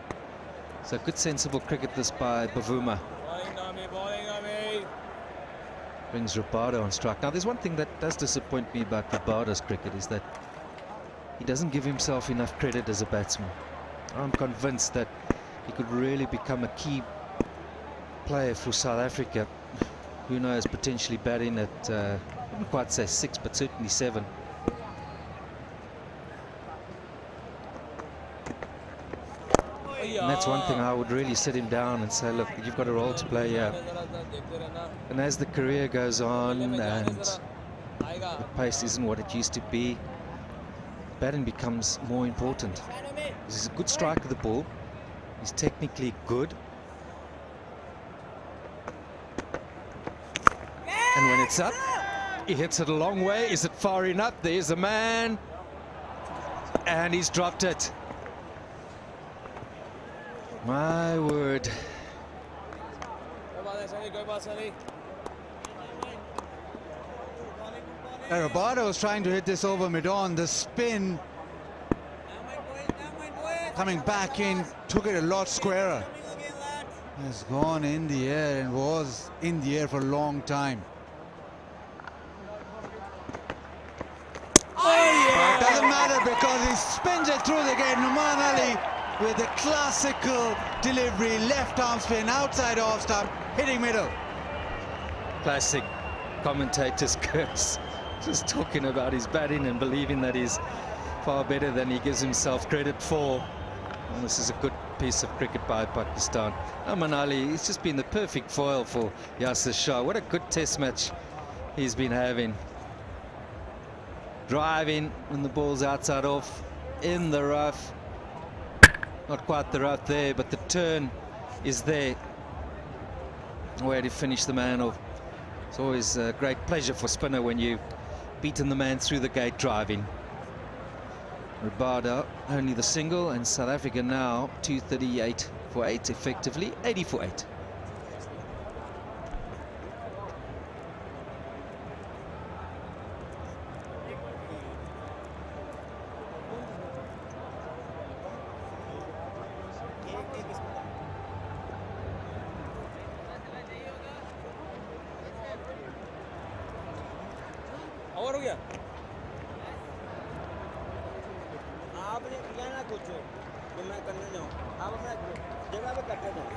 So good sensible cricket this by Bavuma. Brings Rabada on strike. Now there's one thing that does disappoint me about Rabada's cricket, is that he doesn't give himself enough credit as a batsman. I'm convinced that he could really become a key player for South Africa. Who knows, potentially batting at, I wouldn't quite say 6, but certainly 7. And that's one thing I would really sit him down and say, look, you've got a role to play here. And as the career goes on and the pace isn't what it used to be, batting becomes more important. He's a good striker of the ball. He's technically good. And when it's up, he hits it a long way. Is it far enough? There's a man. And he's dropped it. My word. Rabada was trying to hit this over mid-on. The spin coming back in took it a lot squarer. It's gone in the air and was in the air for a long time. But it doesn't matter because he spins it through the gate. Numan Ali with the classical delivery, left arm spin, outside off stump, hitting middle. Classic commentator's curse. Just talking about his batting and believing that he's far better than he gives himself credit for. And this is a good piece of cricket by Pakistan. Aman Ali, he's just been the perfect foil for Yasir Shah. What a good test match he's been having. Driving when the ball's outside off, in the rough. Not quite the rough there, but the turn is there. Where to finish the man off. It's always a great pleasure for spinner when you've beaten the man through the gate driving. Rabada only the single, and South Africa now 238 for 8, effectively 80 for 8. और हो गया आपने किया ना कुछ जो मैं करने जाऊँ आप अपना जगह पे करते जाओ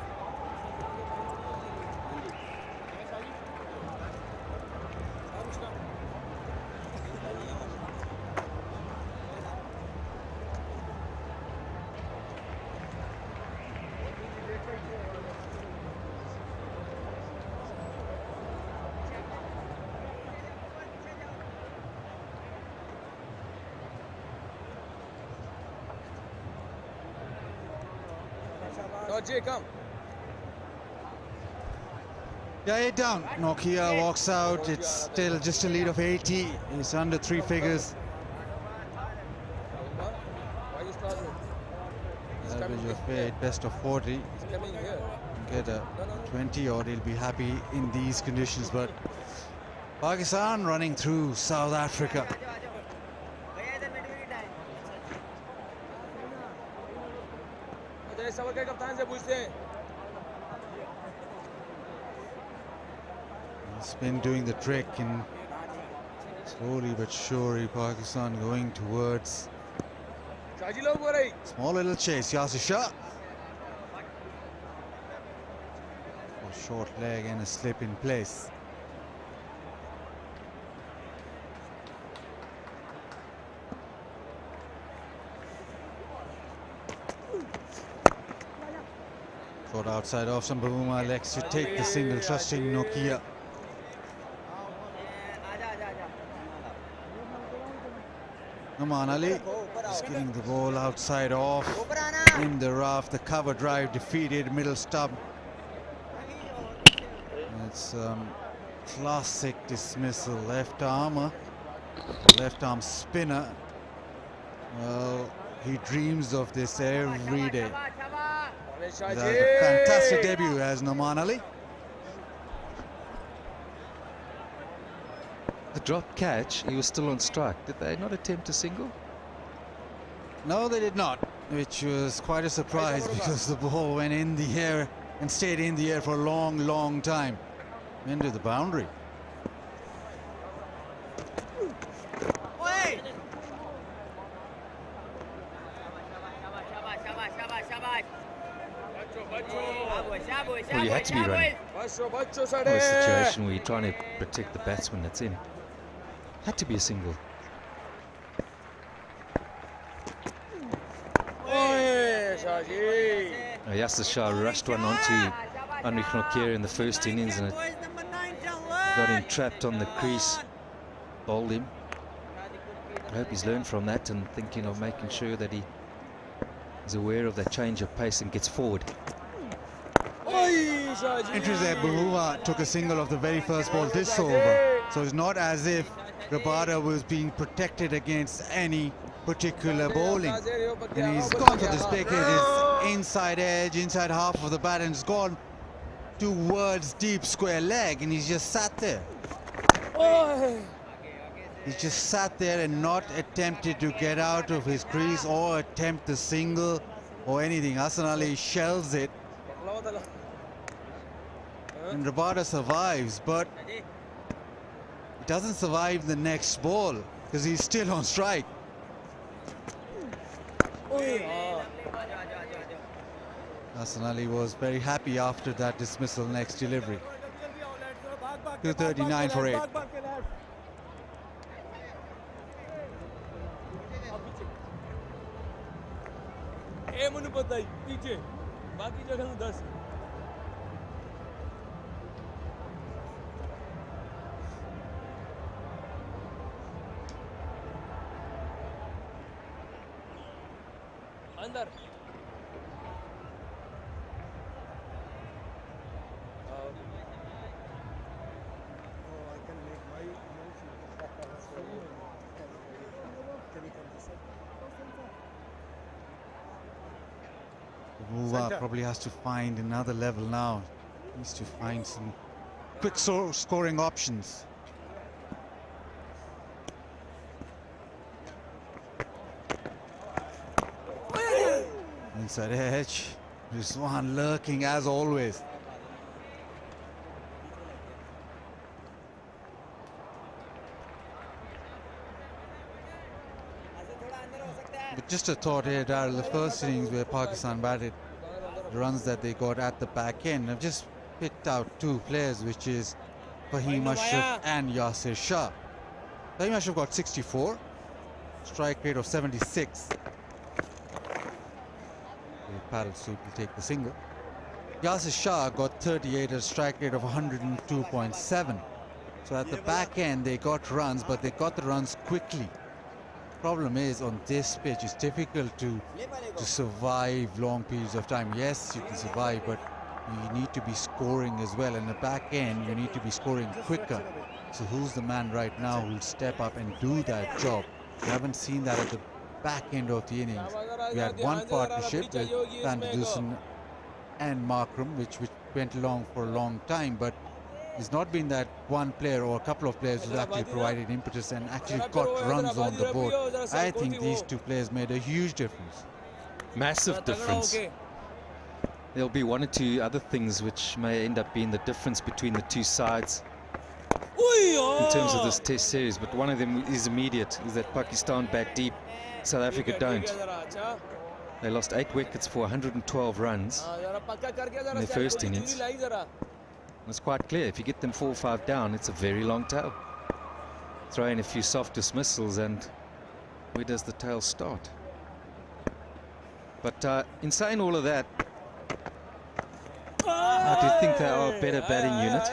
come. Yeah, 8 down. Nokia walks out. It's still just a lead of 80. He's under 3 figures. Average of 8, best of 40. Get a 20 or he'll be happy in these conditions. But Pakistan running through South Africa. He's been doing the trick and slowly but surely Pakistan going towards small little chase. Yasir Shah. A short leg and a slip in place. Short outside off, Sambhuma elects to take the single, trusting Nokia. Noman Ali is getting the ball outside off in the rough. The cover drive defeated, middle stump. It's classic dismissal. Left arm spinner. Well, he dreams of this every day. He's had a fantastic debut as Noman Ali. The drop catch, he was still on strike. Did they not attempt a single? No, they did not, which was quite a surprise because the ball went in the air and stayed in the air for a long, long time. Into the boundary. Well, you had to be running. A situation where you're trying to protect the batsman that's in. Had to be a single. Yasir Shah rushed one onto Anrich Nokia in the first innings and it got him trapped on the crease, bowled him. I hope he's learned from that and thinking of making sure that he is aware of that change of pace and gets forward. Interesting, Bahua took a single of the very first ball this over. So it's not as if Rabada was being protected against any particular bowling. And he's gone for this big hit, his inside edge, inside half of the bat, and it's gone towards deep square leg, and he's just sat there. He's just sat there and not attempted to get out of his crease or attempt the single or anything. Hassan Ali shells it. And Rabada survives, but he doesn't survive the next ball because he's still on strike. Hassan Ali was very happy after that dismissal. Next delivery. 239 for 8. Under. Muwa probably has to find another level now. Needs to find some quick scoring options. Inside edge, Rizwan lurking as always. But just a thought here, Darryl, the first innings where Pakistan batted, the runs that they got at the back end, I've just picked out two players, which is Fahim Ashraf and Yasir Shah. Fahim Ashraf got 64, strike rate of 76. Paddle sweep will take the single. Yasir Shah got 38, a strike rate of 102.7. So at the back end they got runs, but they got the runs quickly. Problem is, on this pitch it's difficult to survive long periods of time. Yes, you can survive, but you need to be scoring as well. In the back end you need to be scoring quicker. So who's the man right now who'll step up and do that job? We haven't seen that at the back end of the innings. We had one partnership with Van Dusen and Markram, which went along for a long time, but it's not been that one player or a couple of players who actually provided impetus and actually got runs on the board. I think these two players made a huge difference. Massive difference. There'll be one or two other things which may end up being the difference between the two sides in terms of this test series, but one of them is immediate, is that Pakistan bat deep, South Africa don't. They lost 8 wickets for 112 runs in their first innings. It's quite clear, if you get them 4 or 5 down, it's a very long tail. Throw in a few soft dismissals and where does the tail start? But in saying all of that, I do think they are a better batting unit.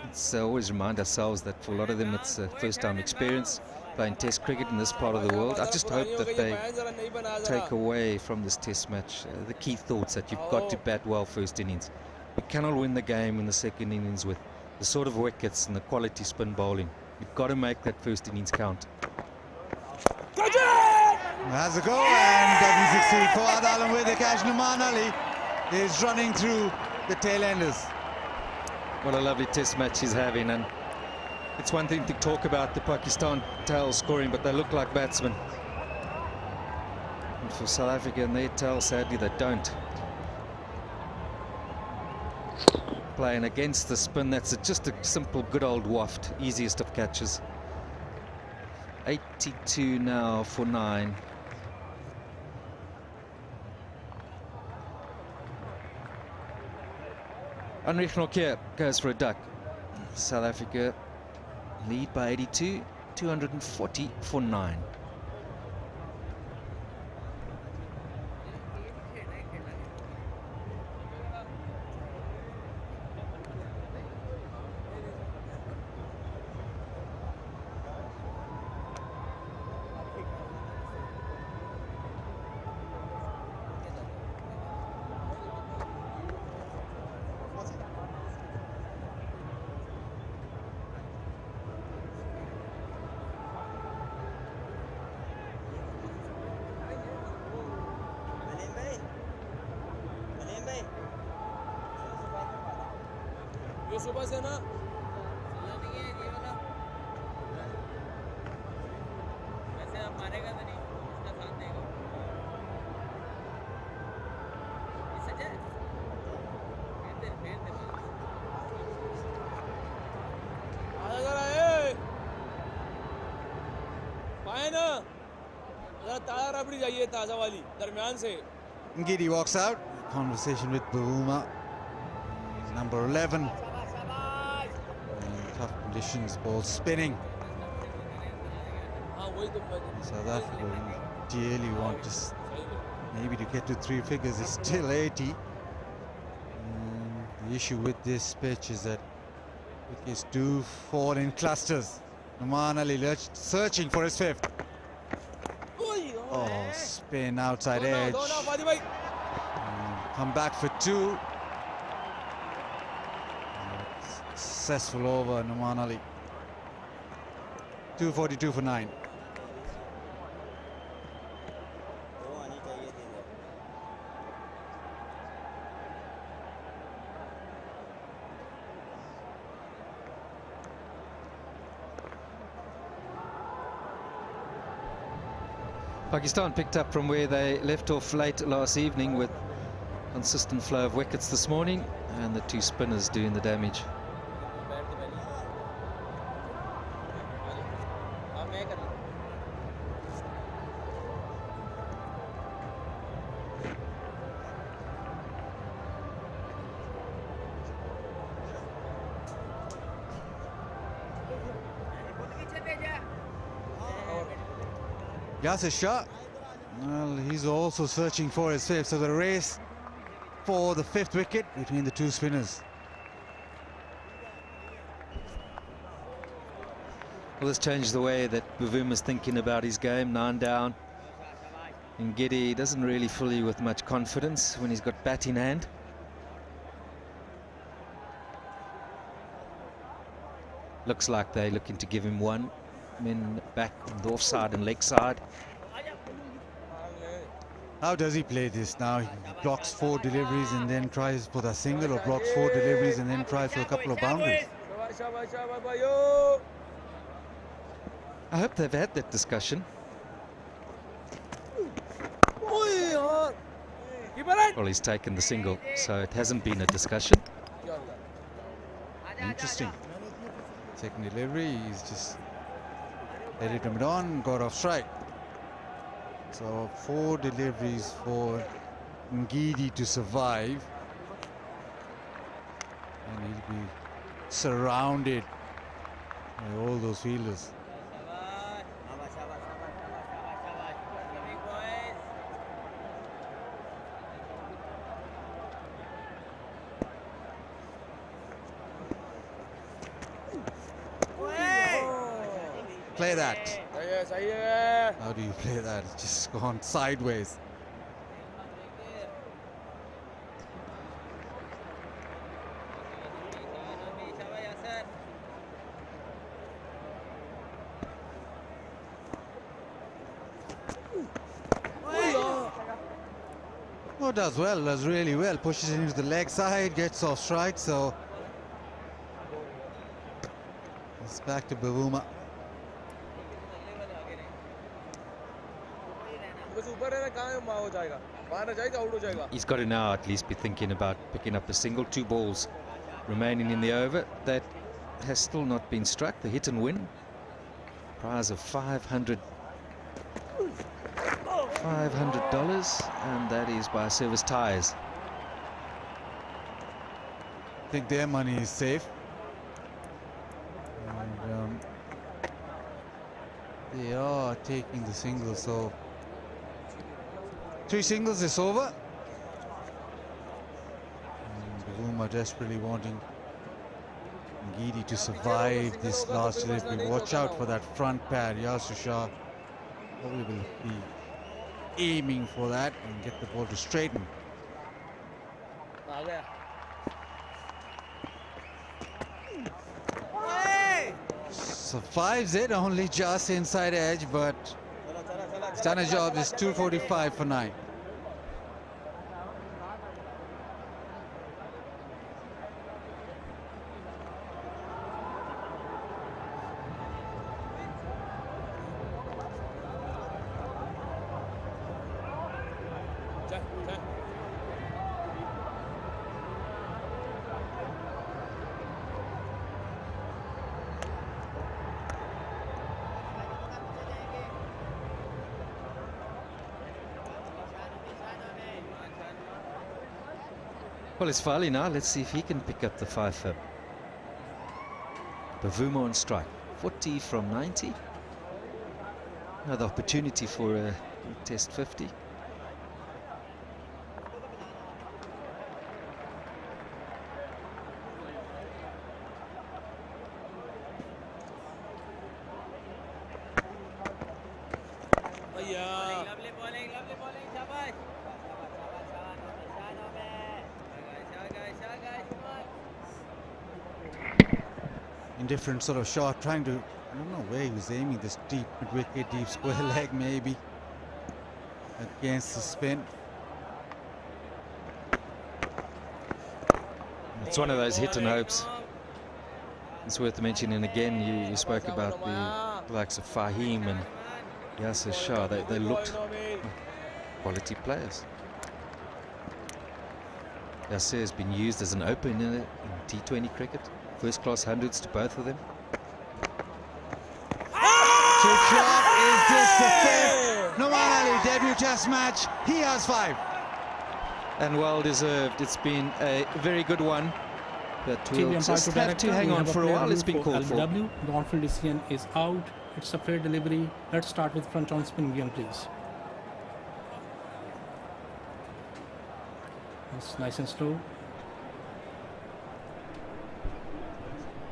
Let's always remind ourselves that for a lot of them it's a first-time experience playing test cricket in this part of the world. I just hope that they take away from this test match the key thoughts that you've got to bat well first innings. You cannot win the game in the second innings with the sort of wickets and the quality spin bowling. You've got to make that first innings count. Has a go and doesn't succeed. Fawad Alam with the catch. Numan Ali is running through the tail enders. What a lovely test match he's having, and it's one thing to talk about the Pakistan tail scoring, but they look like batsmen. And for South Africa and their tail, sadly they don't. Playing against the spin, that's just a simple good old waft, easiest of catches. 82 now for 9. Anrich Nokia goes for a duck. South Africa lead by 82, 240 for 9. सुबह से ना वैसे आप मारेगा तो नहीं उसका साथ देगा सच है फेर दे आजा जरा ए पाए ना जरा ताजा रबड़ी चाहिए ताजा वाली दरमियान से. Ngidi walks out. Conversation with Bavuma, number 11. Tough conditions, ball spinning. South Africa ideally want to maybe to get to 3 figures. It's still 80. The issue with this pitch is that wickets do fall in clusters. Numan Ali searching for his 5th. Oh, spin outside edge. Come back for 2. Successful over, Numan Ali. 242 for 9. Pakistan picked up from where they left off late last evening with consistent flow of wickets this morning, and the 2 spinners doing the damage. Yasir Shah, well, he's also searching for his fifth. So the race for the 5th wicket between the two spinners. Well, this changed the way that Bavuma is thinking about his game. 9 down. And Giddy doesn't really fill you with much confidence when he's got bat in hand. Looks like they're looking to give him one. Men back on the offside and leg side. How does he play this now? He blocks 4 deliveries and then tries for the single, or blocks 4 deliveries and then tries for a couple of boundaries. I hope they've had that discussion. Well, he's taken the single, so it hasn't been a discussion. Interesting. Second delivery, he's just headed him on, got off strike. So 4 deliveries for Ngidi to survive. And he'll be surrounded by all those fielders. Play that. How do you play that? It's just gone sideways. Oh, does well, does really well. Pushes it into the leg side, gets off strike, so it's back to Bavuma. He's got to now at least be thinking about picking up a single. 2 balls remaining in the over. That has still not been struck. The hit and win. Prize of $500, and that is by service ties. I think their money is safe. And they are taking the single, so 3 singles is over. Bavuma desperately wanting Ngidi to survive this last delivery. Watch out for that front pad. Yasir Shah probably will be aiming for that and get the ball to straighten. Survives it, only just inside edge, but he's done a job. It's 245 for 9. Well, it's Fali now. Let's see if he can pick up the 5-fib. Bavuma on strike. 40 from 90. Another opportunity for a test 50. Different sort of shot, trying to, I don't know where he was aiming this deep mid-wicket, deep square leg maybe against the spin. It's one of those hit and hopes. It's worth mentioning again, you spoke about the likes of Fahim and Yasir Shah. They looked quality players. Yasir has been used as an opener in T20 cricket. First-class hundreds to both of them. Chip shot, is this the 5th? Nouman Ali, debut test match, he has 5. And well deserved. It's been a very good one, but we'll just have to hang on for a while. It's been called for. The on-field decision is out. It's a fair delivery. Let's start with front on spin again, please. It's nice and slow.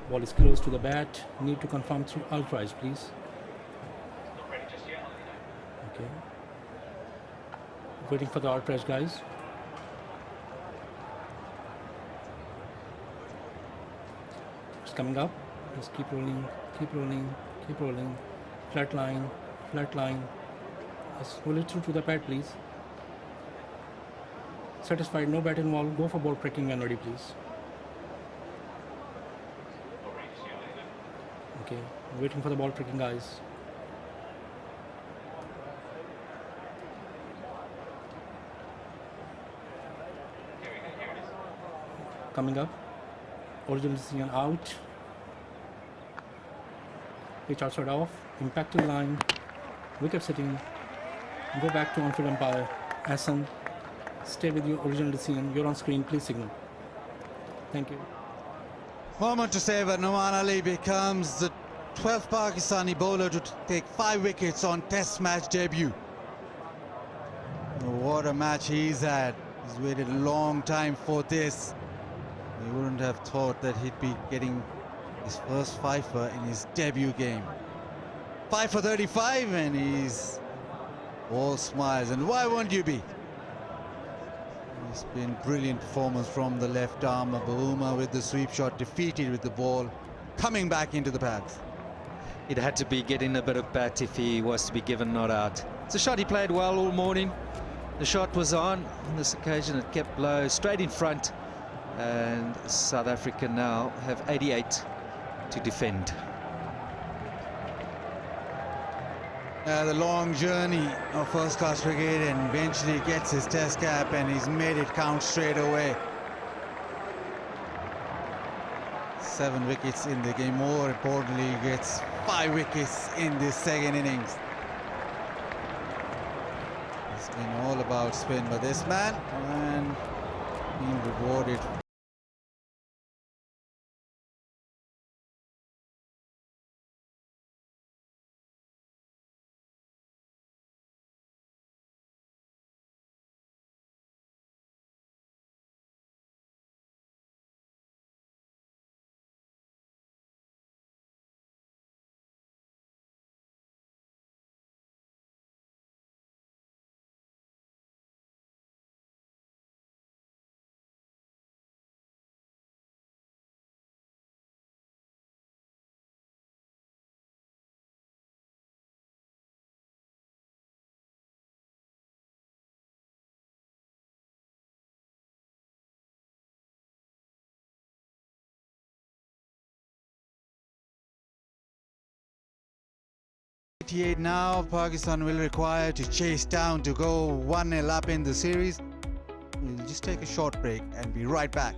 Ball is close to the bat. Need to confirm through ultras, please. Okay. Waiting for the ultras, guys. It's coming up. Just keep rolling, keep rolling, keep rolling. Flat line, flat line. Just roll it through to the pad, please. Satisfied, no bat involved. Go for ball breaking when ready, please. Okay, waiting for the ball breaking, guys. Coming up. Original decision out. Pitch outside off. Impact to the line. Wicket sitting. Go back to on-field umpire. Hassan. Stay with your original decision. You're on screen. Please signal. Thank you. Moment to say that Nouman Ali becomes the 12th Pakistani bowler to take 5 wickets on Test match debut. What a match he's had. He's waited a long time for this. You wouldn't have thought that he'd be getting his first fifer in his debut game. 5 for 35 and he's all smiles. And why won't you be? It's been brilliant performance from the left arm of Bahuma with the sweep shot, defeated with the ball, coming back into the pads. It had to be getting a bit of bat if he was to be given not out. It's a shot he played well all morning. The shot was on this occasion. It kept low, straight in front. And South Africa now have 88 to defend. The long journey of first-class cricket, and eventually gets his test cap and he's made it count straight away. 7 wickets in the game. More importantly, he gets 5 wickets in this second innings. It's been all about spin by this man and being rewarded. Now Pakistan will require to chase down to go 1-0 up in the series. We'll just take a short break and be right back.